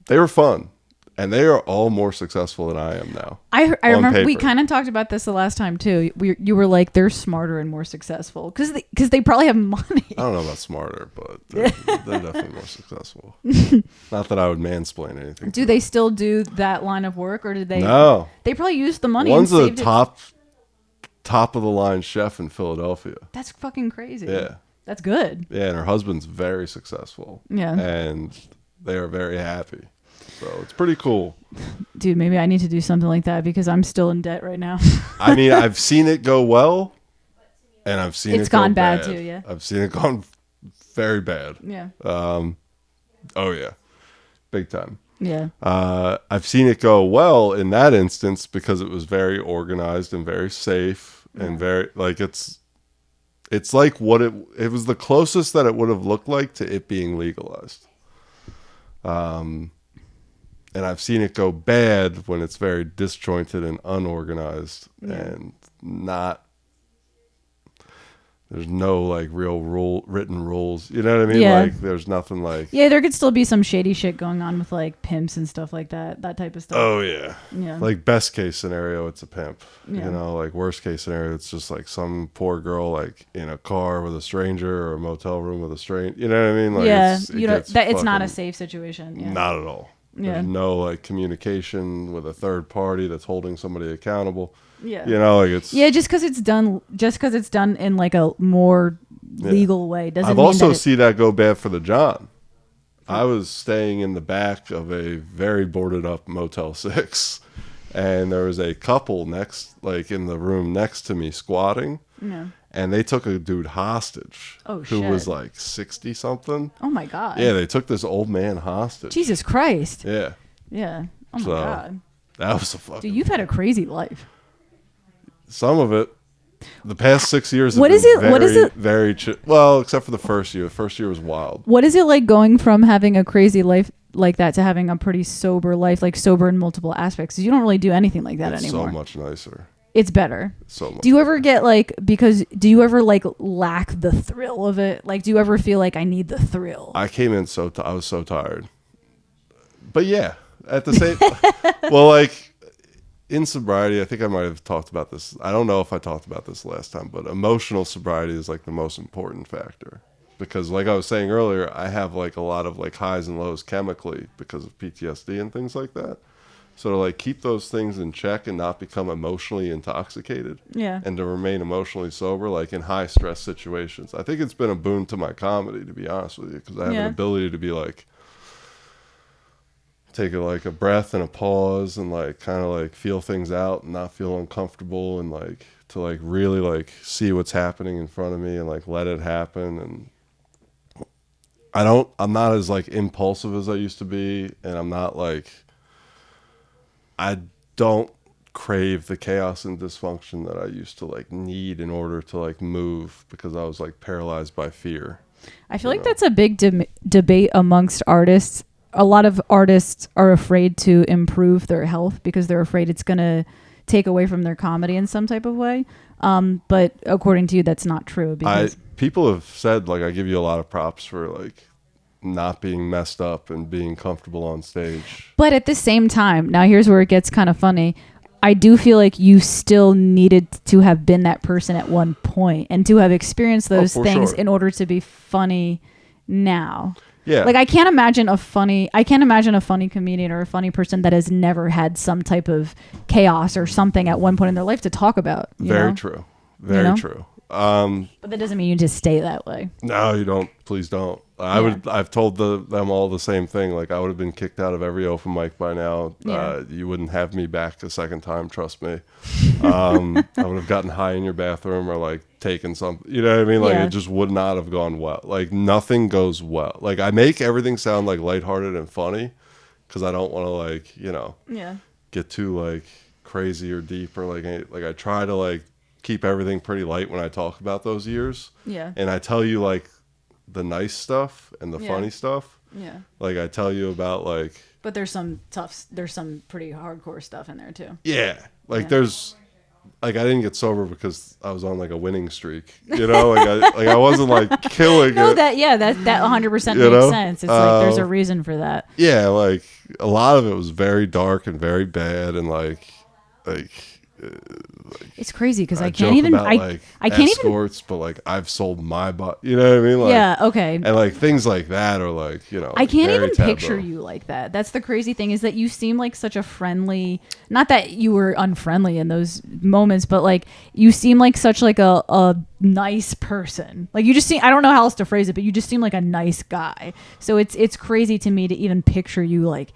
They were fun, and they are all more successful than I am now. I remember paper. We kind of talked about this the last time too. You were like, they're smarter and more successful because they probably have money. I don't know about smarter, but they're definitely more successful. Not that I would mansplain anything. Do they still do that line of work, or did they? No, they probably used the money. One's a top of the line chef in Philadelphia. That's fucking crazy. Yeah. That's good. Yeah, and her husband's very successful. Yeah. And they are very happy. So it's pretty cool. Dude, maybe I need to do something like that because I'm still in debt right now. I mean, I've seen it go well, and I've seen it go gone bad too, yeah. I've seen it gone very bad. Yeah. Oh, yeah. Big time. Yeah. I've seen it go well in that instance because it was very organized and very safe and very like it's like what it was the closest that it would have looked like to it being legalized. And I've seen it go bad when it's very disjointed and unorganized and not. There's no like real written rules. You know what I mean? Yeah. Like there's nothing like. Yeah, there could still be some shady shit going on with like pimps and stuff like that. That type of stuff. Oh yeah. Yeah. Like best case scenario, it's a pimp. Yeah. You know, like worst case scenario, it's just like some poor girl like in a car with a stranger or a motel room with a stranger. You know what I mean? Like yeah. It's not a safe situation. Yeah. Not at all. Yeah. There's no like communication with a third party that's holding somebody accountable. Yeah. You know, like it's just because it's done in like a more legal way doesn't I've mean also seen that go bad for the John. I was staying in the back of a very boarded up Motel 6, and there was a couple like in the room next to me squatting. Yeah. And they took a dude hostage who was like 60 something. Oh my God. Yeah, they took this old man hostage. Jesus Christ. Yeah. Yeah. Oh my God. That was a fucking. Dude, you've had a crazy life. Some of it. The past 6 years. What is it? Very well, except for the first year. The first year was wild. What is it like going from having a crazy life like that to having a pretty sober life, like sober in multiple aspects? Because you don't really do anything like that anymore. So much nicer. It's better. So much. Do you ever get like, do you ever like lack the thrill of it? Like, do you ever feel like I need the thrill? I came in I was so tired. But yeah, at the same, well, like, in sobriety, I think I might have talked about this. I don't know if I talked about this last time, but emotional sobriety is like the most important factor. Because like I was saying earlier, I have like a lot of like highs and lows chemically because of PTSD and things like that. So to like keep those things in check and not become emotionally intoxicated, and to remain emotionally sober, like in high stress situations, I think it's been a boon to my comedy, to be honest with you, because I have an ability to be like, take a breath and a pause and like kind of like feel things out and not feel uncomfortable, and like to like really like see what's happening in front of me and like let it happen. And I'm not as like impulsive as I used to be, and I don't crave the chaos and dysfunction that I used to like need in order to like move, because I was like paralyzed by fear. I feel like that's a big debate amongst artists. A lot of artists are afraid to improve their health because they're afraid it's going to take away from their comedy in some type of way. But according to you, that's not true. Because people have said, like, I give you a lot of props for like not being messed up and being comfortable on stage. But at the same time, now here's where it gets kind of funny. I do feel like you still needed to have been that person at one point and to have experienced those things in order to be funny now. Yeah. Like I can't imagine a funny comedian or a funny person that has never had some type of chaos or something at one point in their life to talk about. Very true. Very true. But that doesn't mean you just stay that way. No, you don't. Please don't. I've told them all the same thing. Like I would have been kicked out of every open mic by now. You wouldn't have me back a second time. Trust me. I would have gotten high in your bathroom or like taken something. You know what I mean? Like it just would not have gone well. Like nothing goes well. Like I make everything sound like lighthearted and funny because I don't want to like, get too like crazy or deep or like I try to like keep everything pretty light when I talk about those years. Yeah. And I tell you like the nice stuff and the funny stuff. Yeah. Like I tell you about like. But there's some pretty hardcore stuff in there too. Yeah. Like there's, like I didn't get sober because I was on like a winning streak. You know, like I wasn't like killing no, it. that 100% makes sense. It's like there's a reason for that. Yeah, like a lot of it was very dark and very bad, and like it's crazy because I can't even I can't escorts, even. But like I've sold my body, you know what I mean? Like, yeah, okay. And like things like that are like I can't even taboo. picture you like that. That's the crazy thing, is that you seem like such a friendly. Not that you were unfriendly in those moments, but like you seem like such like a nice person. Like you just seem, I don't know how else to phrase it, but you just seem like a nice guy. So it's crazy to me to even picture you like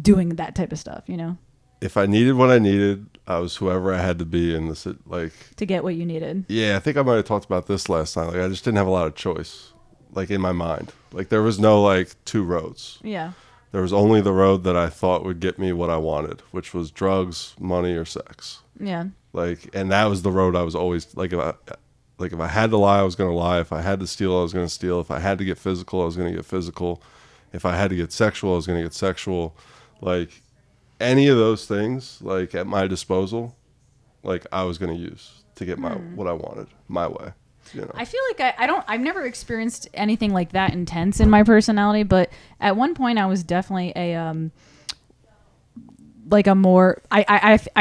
doing that type of stuff. You know. If I needed what I needed, I was whoever I had to be in this, like to get what you needed. Yeah, I think I might have talked about this last time. Like I just didn't have a lot of choice, like in my mind. Like there was no like two roads. Yeah. There was only the road that I thought would get me what I wanted, which was drugs, money, or sex. Yeah. Like, and that was the road I was always like. If I had to lie, I was going to lie. If I had to steal, I was going to steal. If I had to get physical, I was going to get physical. If I had to get sexual, I was going to get sexual. Like. Any of those things, like at my disposal, like I was going to use to get what I wanted my way. You know? I feel like I've never experienced anything like that intense in my personality, but at one point I was definitely I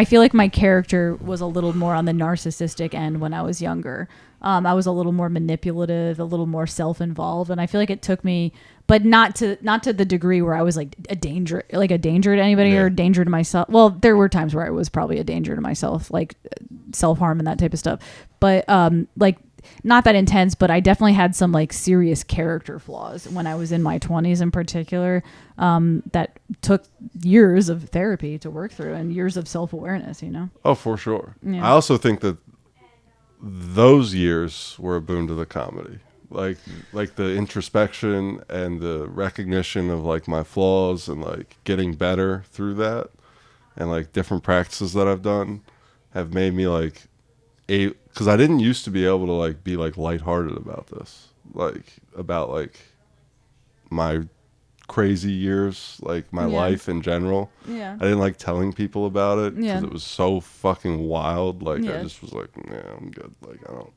feel like my character was a little more on the narcissistic end when I was younger. I was a little more manipulative, a little more self-involved, and I feel like it took me, but not to the degree where I was like a danger to anybody or a danger to myself. Well, there were times where I was probably a danger to myself, like self-harm and that type of stuff. But like not that intense, but I definitely had some like serious character flaws when I was in my 20s in particular, that took years of therapy to work through and years of self-awareness, you know? Oh, for sure. Yeah. I also think that those years were a boon to the comedy. Like the introspection and the recognition of like my flaws and like getting better through that, and like different practices that I've done have made me like because I didn't used to be able to like be like lighthearted about this, like about like my crazy years, like my life in general. Yeah. I didn't like telling people about it because Yeah. it was so fucking wild. Like Yeah. I just was like, yeah, I'm good. Like I don't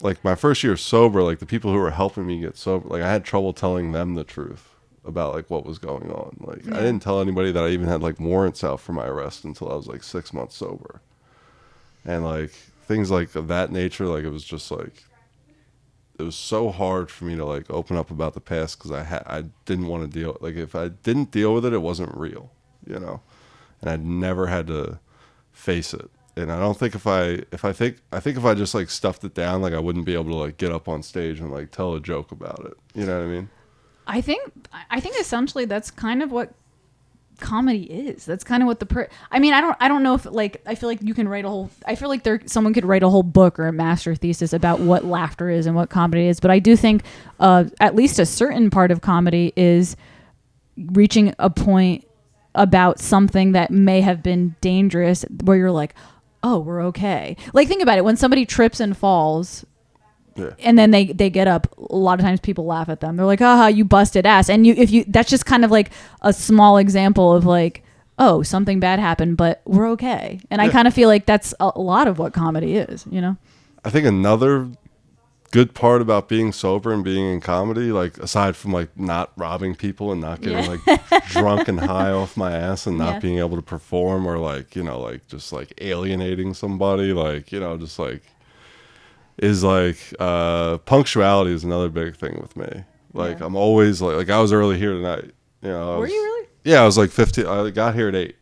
like my first year sober, like the people who were helping me get sober, like I had trouble telling them the truth about like what was going on. Like I didn't tell anybody that I even had like warrants out for my arrest until I was like 6 months sober. And like things like of that nature, like it was just like, it was so hard for me to like open up about the past because I didn't want to deal, like if I didn't deal with it, it wasn't real, you know, and I'd never had to face it. And I don't think I think if I just like stuffed it down, like I wouldn't be able to like get up on stage and like tell a joke about it. You know what I mean? I think essentially that's kind of what comedy is. That's kind of what I mean, I don't know if like, I feel like you can write I feel like someone could write a whole book or a master thesis about what laughter is and what comedy is. But I do think at least a certain part of comedy is reaching a point about something that may have been dangerous where you're like, oh, we're okay. Like think about it. When somebody trips and falls, and then they get up, a lot of times people laugh at them. They're like, haha, you busted ass. And that's just kind of like a small example of like, oh, something bad happened, but we're okay. And I kind of feel like that's a lot of what comedy is, you know? I think another good part about being sober and being in comedy, like aside from like not robbing people and not getting like drunk and high off my ass and not being able to perform, or like, you know, like just like alienating somebody, like, you know, just like, is like punctuality is another big thing with me. Like I'm always like I was early here tonight. You know, were you really? Yeah, I was like 15. I got here at 8.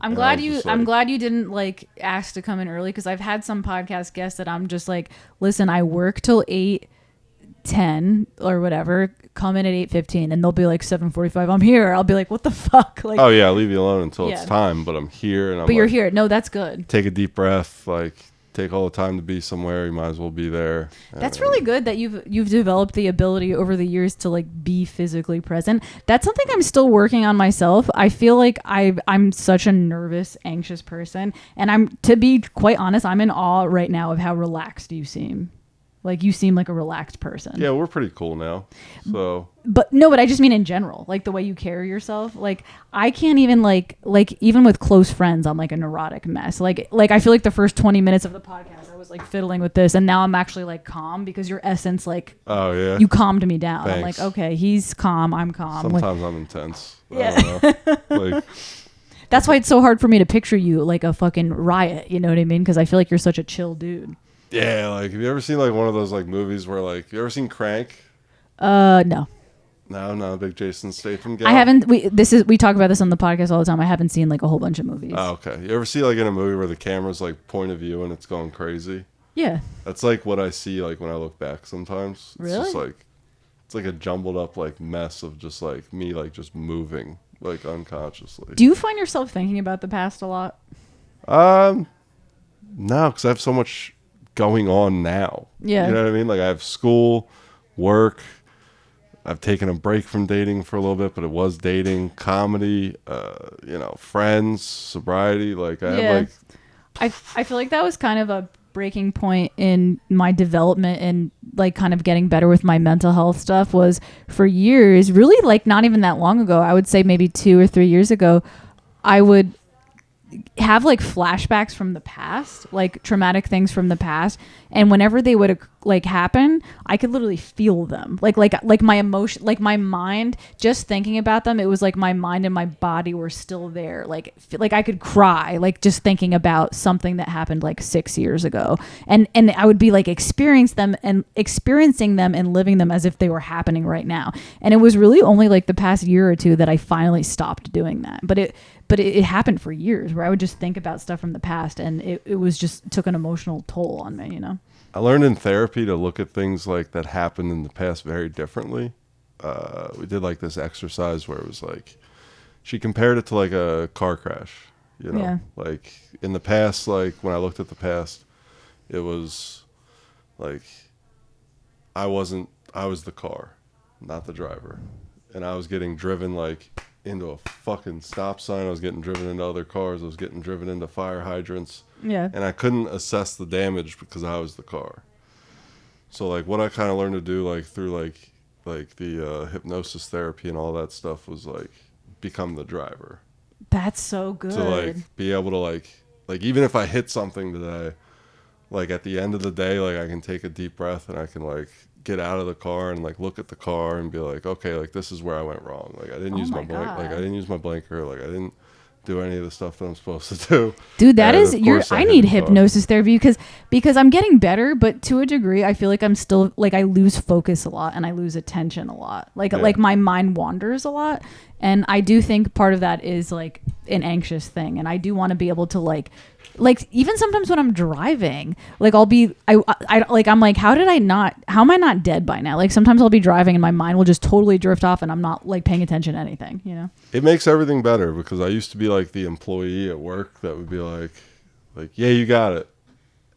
I'm glad you didn't like ask to come in early, because I've had some podcast guests that I'm just like, listen, I work till 8:10 or whatever. Come in at 8:15, and they'll be like 7:45. I'm here. I'll be like, what the fuck? Like, oh yeah, I'll leave you alone until it's time. But I'm here, and you're here. No, that's good. Take a deep breath. Like, take all the time to be somewhere. You might as well be there. That's really good that you've developed the ability over the years to like be physically present. That's something I'm still working on myself. I feel like I'm such a nervous, anxious person, and to be quite honest, I'm in awe right now of how relaxed you seem. Like you seem like a relaxed person. Yeah, we're pretty cool now. So, but I just mean in general, like the way you carry yourself. Like I can't even like even with close friends, I'm like a neurotic mess. Like I feel like the first 20 minutes of the podcast, I was like fiddling with this, and now I'm actually like calm because your essence, like, oh yeah, you calmed me down. Thanks. I'm like, okay, he's calm, I'm calm. Sometimes I'm intense. Yeah. I don't know. Like, that's why it's so hard for me to picture you like a fucking riot. You know what I mean? Because I feel like you're such a chill dude. Yeah, like have you ever seen like one of those like movies where like, you ever seen Crank? No. No, not a big Jason Statham guy. I haven't. We talk about this on the podcast all the time. I haven't seen like a whole bunch of movies. Oh, okay. You ever see like in a movie where the camera's like point of view and it's going crazy? Yeah. That's like what I see like when I look back sometimes. It's really? Just like, it's like a jumbled up like mess of just like me like just moving like unconsciously. Do you find yourself thinking about the past a lot? No, because I have so much going on now. Yeah. You know what I mean? Like I have school, work. I've taken a break from dating for a little bit, but it was dating, comedy, you know, friends, sobriety. Like I have like, I feel like that was kind of a breaking point in my development and like kind of getting better with my mental health stuff. Was for years, really like not even that long ago, I would say maybe 2 or 3 years ago, I would have like flashbacks from the past, like traumatic things from the past, and whenever they would like happen, I could literally feel them, like my emotion, like my mind, just thinking about them, it was like my mind and my body were still there, like I could cry like just thinking about something that happened like 6 years ago, and I would be like experiencing them and living them as if they were happening right now. And it was really only like the past year or two that I finally stopped doing that, but it happened for years where I would just think about stuff from the past, and it was just took an emotional toll on me, you know? I learned in therapy to look at things like that happened in the past very differently. We did like this exercise where it was like, she compared it to like a car crash, you know? Yeah. Like in the past, like when I looked at the past, it was like, I was the car, not the driver. And I was getting driven like into a fucking stop sign. I was getting driven into other cars. I was getting driven into fire hydrants. Yeah. And I couldn't assess the damage because I was the car. So like what I kind of learned to do like through like the hypnosis therapy and all that stuff was like become the driver. That's so good. To like be able to like even if I hit something today, like at the end of the day, like I can take a deep breath and I can like get out of the car and like look at the car and be like, okay, like this is where I went wrong. Like I didn't use my blinker. Like I didn't do any of the stuff that I'm supposed to do. Dude, that is I need hypnosis therapy because I'm getting better, but to a degree I feel like I'm still like I lose focus a lot and I lose attention a lot. Like my mind wanders a lot, and I do think part of that is like an anxious thing, and I do want to be able to like even sometimes when I'm driving, like I'll be I'm like how am I not dead by now? Like sometimes I'll be driving and my mind will just totally drift off and I'm not like paying attention to anything, you know? It makes everything better because I used to be like the employee at work that would be like yeah, you got it,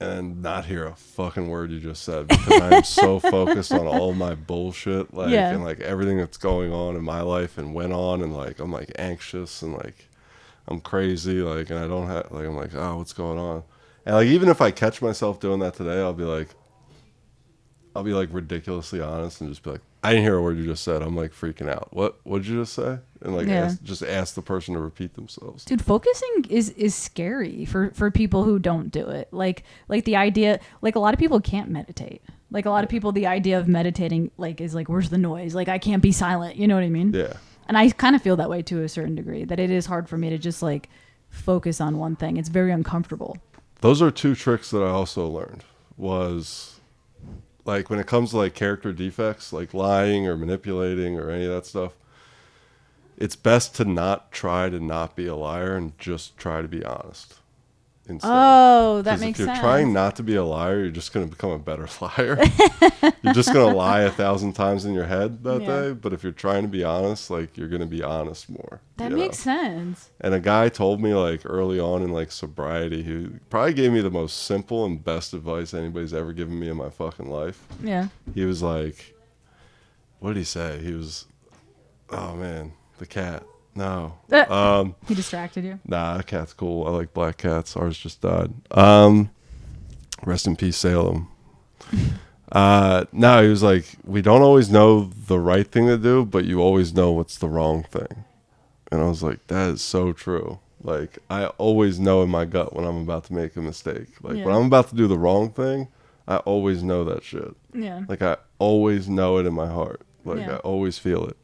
and not hear a fucking word you just said because I'm so focused on all my bullshit and like everything that's going on in my life and went on, and like I'm like anxious and like I'm crazy, like, and I don't have, like, I'm like, oh, what's going on? And like, even if I catch myself doing that today, I'll be like ridiculously honest and just be like, I didn't hear a word you just said. I'm like freaking out. What did you just say? And like, ask the person to repeat themselves. Dude, focusing is scary for people who don't do it. Like the idea, like a lot of people can't meditate. Like a lot of people, the idea of meditating, like, is like, where's the noise? Like, I can't be silent. You know what I mean? Yeah. And I kind of feel that way to a certain degree, that it is hard for me to just like focus on one thing. It's very uncomfortable. Those are two tricks that I also learned was like when it comes to like character defects, like lying or manipulating or any of that stuff, it's best to not try to not be a liar and just try to be honest. Instead. Oh, that makes sense. If you're trying not to be a liar, you're just going to become a better liar. You're just going to lie 1,000 times in your head that day. But if you're trying to be honest, like you're going to be honest more. That makes sense. And a guy told me like early on in like sobriety, who probably gave me the most simple and best advice anybody's ever given me in my fucking life. Yeah. He was like, what did he say? He was, oh man, the cat. No. He distracted you? Nah, that cat's cool. I like black cats. Ours just died. Rest in peace, Salem. No, he was like, we don't always know the right thing to do, but you always know what's the wrong thing. And I was like, that is so true. Like, I always know in my gut when I'm about to make a mistake. Like, when I'm about to do the wrong thing, I always know that shit. Yeah. Like, I always know it in my heart. Like, I always feel it.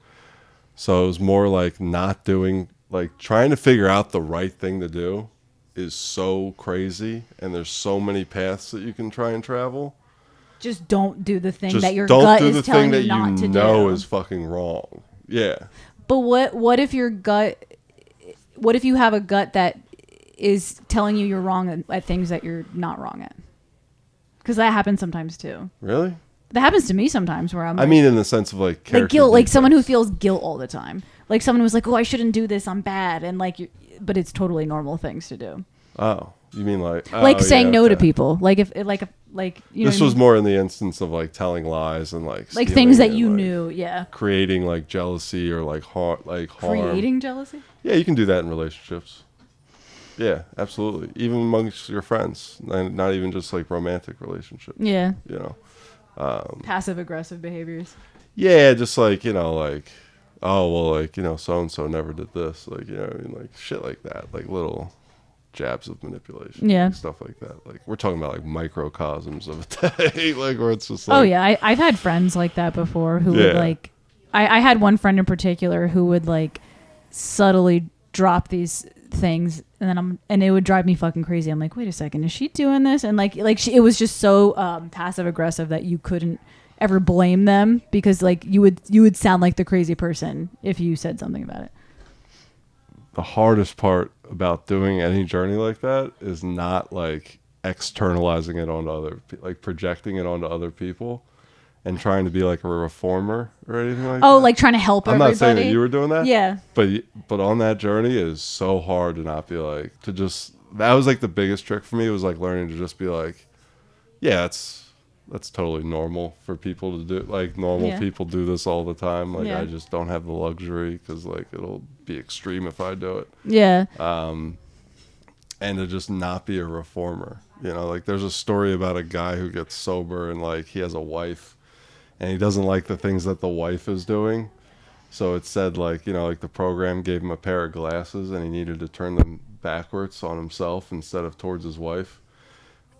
So it was more like not doing, like trying to figure out the right thing to do is so crazy. And there's so many paths that you can try and travel. Just don't do the thing that your gut is telling you not to do. Don't do the thing that you know is fucking wrong. Yeah. But what if your gut, what if you have a gut that is telling you you're wrong at things that you're not wrong at? Because that happens sometimes too. Really? That happens to me sometimes where I'm like, I mean, in the sense of like character guilt, defects. like someone who feels guilt all the time. Like someone who's like, oh, I shouldn't do this. I'm bad. And like, but it's totally normal things to do. Oh, you mean like saying no to people. Like if you know, this was more in the instance of like telling lies and like things that you knew. Yeah. Creating like jealousy or like harm. Creating jealousy? Yeah. You can do that in relationships. Yeah, absolutely. Even amongst your friends, not even just like romantic relationships. Yeah. You know. Passive aggressive behaviors. Yeah, just like, you know, like, oh, well, like, you know, so-and-so never did this. Like, you know what I mean? Like shit like that. Like little jabs of manipulation. Yeah. Like, stuff like that. Like we're talking about like microcosms of a day. Like where it's just like. Oh, yeah. I've had friends like that before who would like. I had one friend in particular who would like subtly drop these things and it would drive me fucking crazy. I'm like, wait a second, is she doing this? And it was just so passive aggressive that you couldn't ever blame them because like you would sound like the crazy person if you said something about it. The hardest part about doing any journey like that is not like externalizing it onto like projecting it onto other people and trying to be like a reformer or anything like that. Oh, like trying to help everybody? I'm not saying that you were doing that. Yeah. But on that journey, it is so hard to not be like, to just, that was like the biggest trick for me, was like learning to just be like, yeah, that's totally normal for people to do. Like normal people do this all the time. Like I just don't have the luxury because like it'll be extreme if I do it. Yeah. And to just not be a reformer. You know, like there's a story about a guy who gets sober and like he has a wife and he doesn't like the things that the wife is doing. So it said like, you know, like the program gave him a pair of glasses and he needed to turn them backwards on himself instead of towards his wife.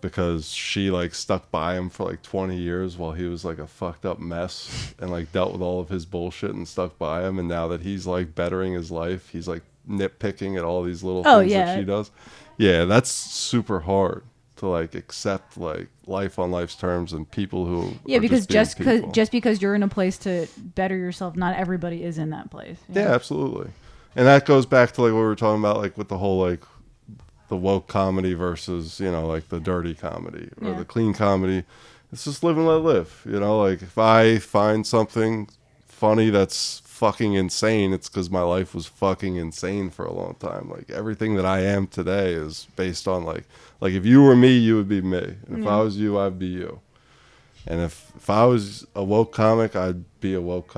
because she like stuck by him for like 20 years while he was like a fucked up mess and like dealt with all of his bullshit and stuck by him. And now that he's like bettering his life, he's like nitpicking at all these little things that she does. Yeah, that's super hard to like accept like life on life's terms and people who because just because you're in a place to better yourself, not everybody is in that place. Yeah, absolutely. And that goes back to like what we were talking about, like with the whole like the woke comedy versus, you know, like the dirty comedy or the clean comedy. It's just live and let live, you know. Like if I find something funny that's fucking insane, it's because my life was fucking insane for a long time. Like everything that I am today is based on like if you were me, you would be me, and if I was you, I'd be you. And if I was a woke comic, I'd be a woke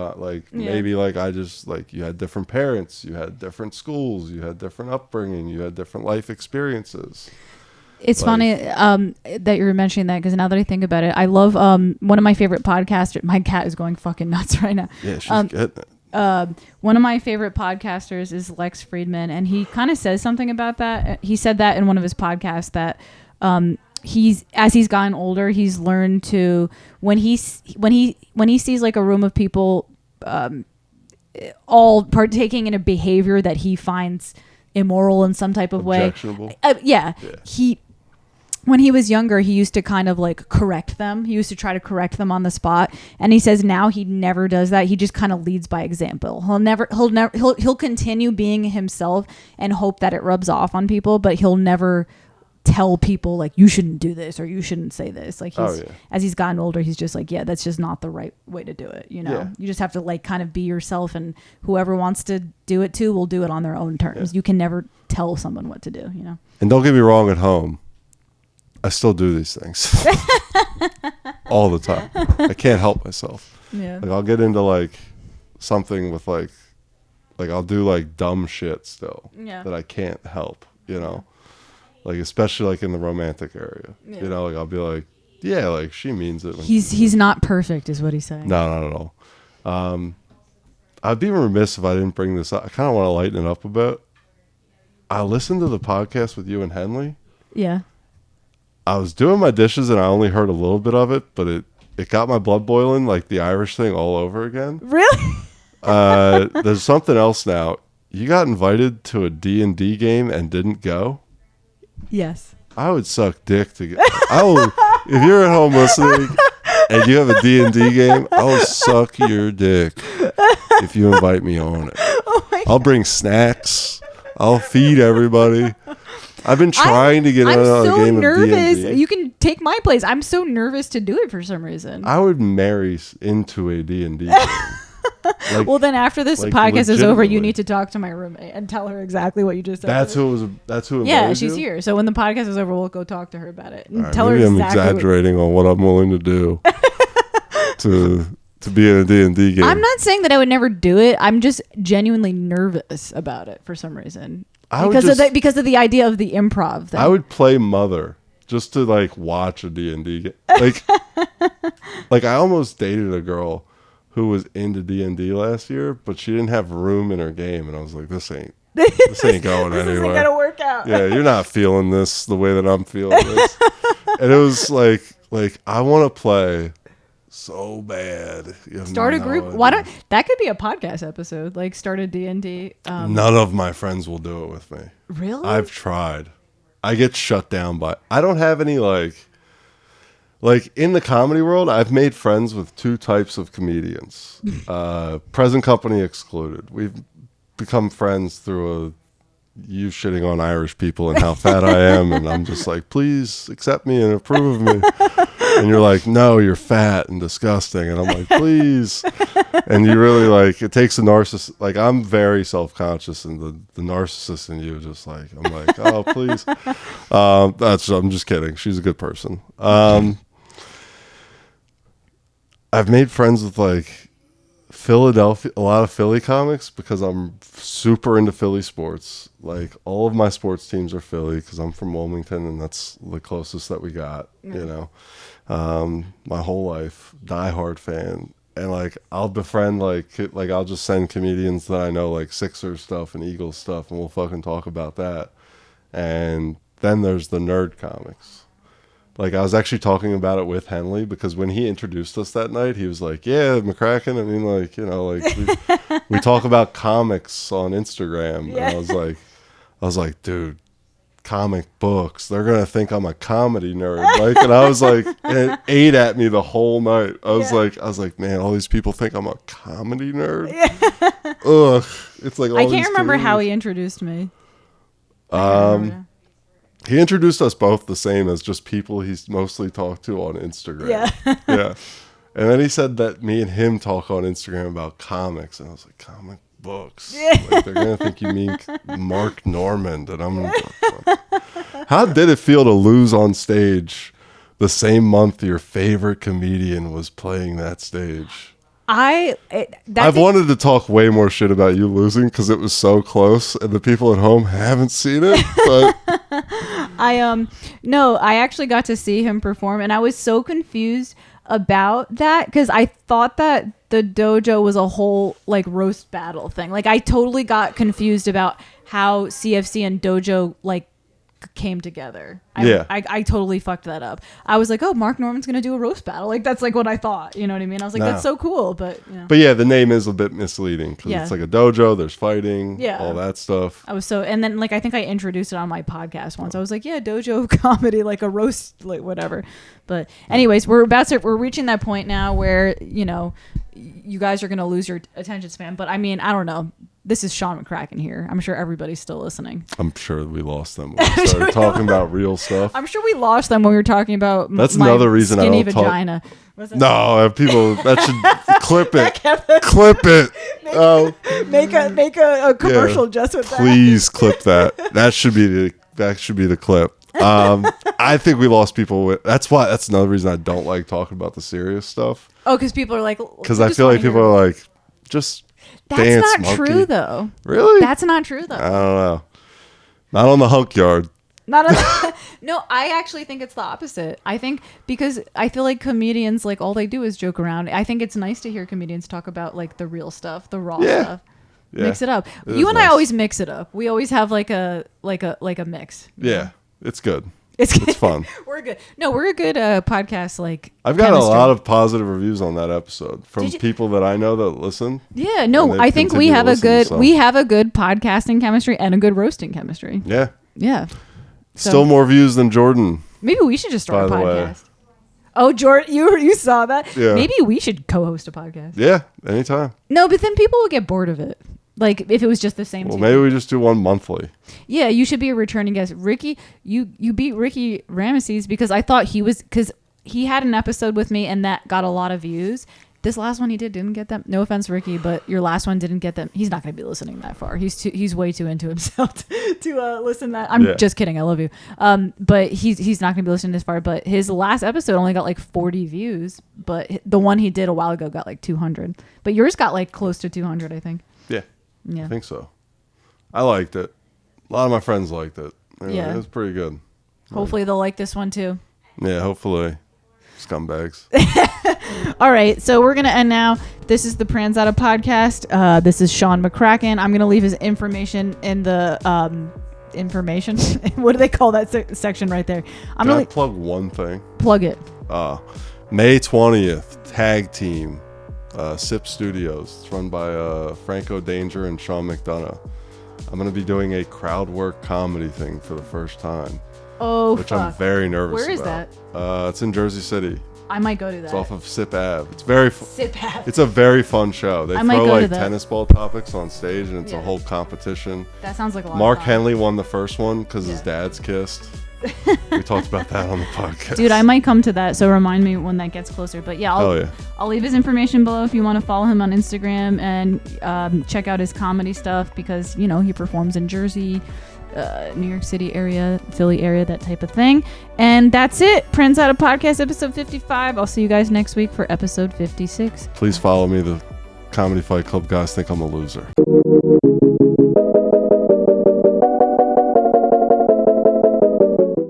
maybe like I just like, you had different parents, you had different schools, you had different upbringing, you had different life experiences. It's funny that you were mentioning that, because now that I think about it, I love one of my favorite podcasters. My cat is going fucking nuts right now. Yeah, she's getting it. One of my favorite podcasters is Lex Friedman, and he kind of says something about that. He said that in one of his podcasts that as he's gotten older, he's learned to when he sees like a room of people all partaking in a behavior that he finds immoral in some type of way. When he was younger, he used to kind of like correct them. He used to try to correct them on the spot. And he says now he never does that. He just kind of leads by example. He'll continue being himself and hope that it rubs off on people, but he'll never tell people like, you shouldn't do this or you shouldn't say this. Like as he's gotten older, he's just like, yeah, that's just not the right way to do it. You know, you just have to like kind of be yourself, and whoever wants to do it too will do it on their own terms. You can never tell someone what to do, you know? And don't get me wrong, at home, I still do these things all the time. I can't help myself. Yeah. Like I'll get into like something with like I'll do like dumb shit still that I can't help, you know? Like, especially like in the romantic area, you know, like I'll be like, yeah, like she means it. He's not perfect is what he's saying. No, not at all. I'd be remiss if I didn't bring this up. I kind of want to lighten it up a bit. I listened to the podcast with you and Henley. Yeah. I was doing my dishes and I only heard a little bit of it, but it got my blood boiling, like the Irish thing all over again. Really? There's something else now. You got invited to a D&D game and didn't go? Yes. I would suck dick to get. If you're at home listening and you have a D&D game, I will suck your dick if you invite me on it. I'll bring snacks. I'll feed everybody. I've been trying to get on a game of D&D. You can take my place. I'm so nervous to do it for some reason. I would marry into a D&D game. Like, well, then after this podcast is over, you need to talk to my roommate and tell her exactly what you just said. That's who. Yeah, she's here. So when the podcast is over, we'll go talk to her about it and tell her exactly. I'm exaggerating on what I'm willing to do to be in a D&D game. I'm not saying that I would never do it. I'm just genuinely nervous about it for some reason because of the idea of the improv thing. I would play mother just to like watch a D&D game. Like I almost dated a girl who was into D&D last year, but she didn't have room in her game, and I was like, this ain't going this anywhere. This isn't gonna work out. Yeah, you're not feeling this the way that I'm feeling this. And it was like I want to play so bad. Start a group. Why don't that could be a podcast episode? Like start a D&D. None of my friends will do it with me. Really? I've tried. I get shut down by. I don't have any like in the comedy world, I've made friends with two types of comedians, present company excluded. We've become friends through you shitting on Irish people and how fat I am, and I'm just like, please accept me and approve of me. And you're like, no, you're fat and disgusting. And I'm like, please. And you really like, it takes a narcissist. Like, I'm very self-conscious, and the narcissist in you just like, I'm like, oh, please. I'm just kidding. She's a good person. I've made friends with like Philadelphia, a lot of Philly comics, because I'm super into Philly sports. Like all of my sports teams are Philly because I'm from Wilmington, and that's the closest that we got, you know. My whole life, diehard fan. And like I'll befriend like I'll just send comedians that I know, like Sixers stuff and Eagles stuff, and we'll fucking talk about that. And then there's the nerd comics. Like, I was actually talking about it with Henley because when he introduced us that night, he was like, yeah, McCracken. I mean, like, you know, like we talk about comics on Instagram. Yeah. And I was like, dude, comic books. They're going to think I'm a comedy nerd. Like, and I was like, and it ate at me the whole night. I was like, man, all these people think I'm a comedy nerd. Yeah. Ugh. It's like, I can't remember how he introduced me. He introduced us both the same as just people he's mostly talked to on Instagram. Yeah. Yeah. And then he said that me and him talk on Instagram about comics. And I was like, comic books? Yeah. Like, they're going to think you mean Mark Normand. And I'm like, how did it feel to lose on stage the same month your favorite comedian was playing that stage? I've wanted to talk way more shit about you losing because it was so close and the people at home haven't seen it. But I actually got to see him perform and I was so confused about that because I thought that the dojo was a whole like roast battle thing. Like I totally got confused about how CFC and dojo like came together. I totally fucked that up. I was like, oh, Mark Norman's gonna do a roast battle. Like that's like what I thought. You know what I mean? I was like, that's so cool. But you know. But yeah, the name is a bit misleading because it's like a dojo. There's fighting. Yeah. All that stuff. And then like I think I introduced it on my podcast once. I was like, yeah, dojo comedy, like a roast, like whatever. But anyways, we're reaching that point now where you know you guys are gonna lose your attention span. But I mean, I don't know. This is Sean McCracken here. I'm sure everybody's still listening. I'm sure we lost them when we started talking about real stuff. I'm sure we lost them when we were talking about That's another reason I don't vagina. No, people, that should clip it. Clip it. Make a commercial just with that. Please clip that. That should be the clip. I think we lost people that's another reason I don't like talking about the serious stuff. Oh, because people are like, because I feel like people are like, just that's dance, not monkey. True though. Really? That's not true though. I don't know. Not on the hunk yard. No, I actually think it's the opposite. I think because I feel like comedians, like all they do is joke around. I think it's nice to hear comedians talk about like the real stuff, the raw stuff. Yeah. Mix it up. You and I always mix it up. We always have like a mix. Yeah, it's good. It's fun. We're good. No, we're a good podcast. Like I've got a lot of positive reviews on that episode from people that I know that listen. Yeah, no, I think we have a good podcasting chemistry and a good roasting chemistry. Yeah. Yeah. Still more views than Jordan. Maybe we should just start a podcast. Oh, Jordan, you saw that? Yeah. Maybe we should co-host a podcast. Yeah, anytime. No, but then people will get bored of it. Like if it was just the same. Well, maybe we just do one monthly. Yeah, you should be a returning guest. Ricky, you beat Ricky Ramesses because I thought because he had an episode with me and that got a lot of views. This last one he didn't get them. No offense, Ricky, but your last one didn't get them. He's not going to be listening that far. He's way too into himself to listen that. I'm just kidding. I love you. But he's not going to be listening this far. But his last episode only got like 40 views. But the one he did a while ago got like 200. But yours got like close to 200, I think. Yeah, I think so. I liked it. A lot of my friends liked it. It was pretty good. Hopefully they'll like this one too. Yeah, hopefully. Scumbags. All right, so we're going to end now. This is the Pranzata podcast. This is Sean McCracken. I'm going to leave his information in the information. What do they call that section right there? I'm going to plug one thing. Plug it. May 20th, tag team. SIP Studios. It's run by Franco Danger and Sean McDonough. I'm going to be doing a crowd work comedy thing for the first time. Oh, which I'm very nervous about. Where is that? It's in Jersey City. I might go to that. It's off of SIP Ave. It's very SIP Ave. It's a very fun show. They throw like tennis ball topics on stage and it's a whole competition. That sounds like a lot Mark of fun. Henley won the first one because his dad's kissed. We talked about that on the podcast. Dude, I might come to that, so remind me when that gets closer. But yeah, I'll leave his information below if you want to follow him on Instagram and check out his comedy stuff because, you know, he performs in Jersey, New York City area, Philly area, that type of thing. And that's it. Pranzata Podcast, episode 55. I'll see you guys next week for episode 56. Please follow me. The Comedy Fight Club guys think I'm a loser.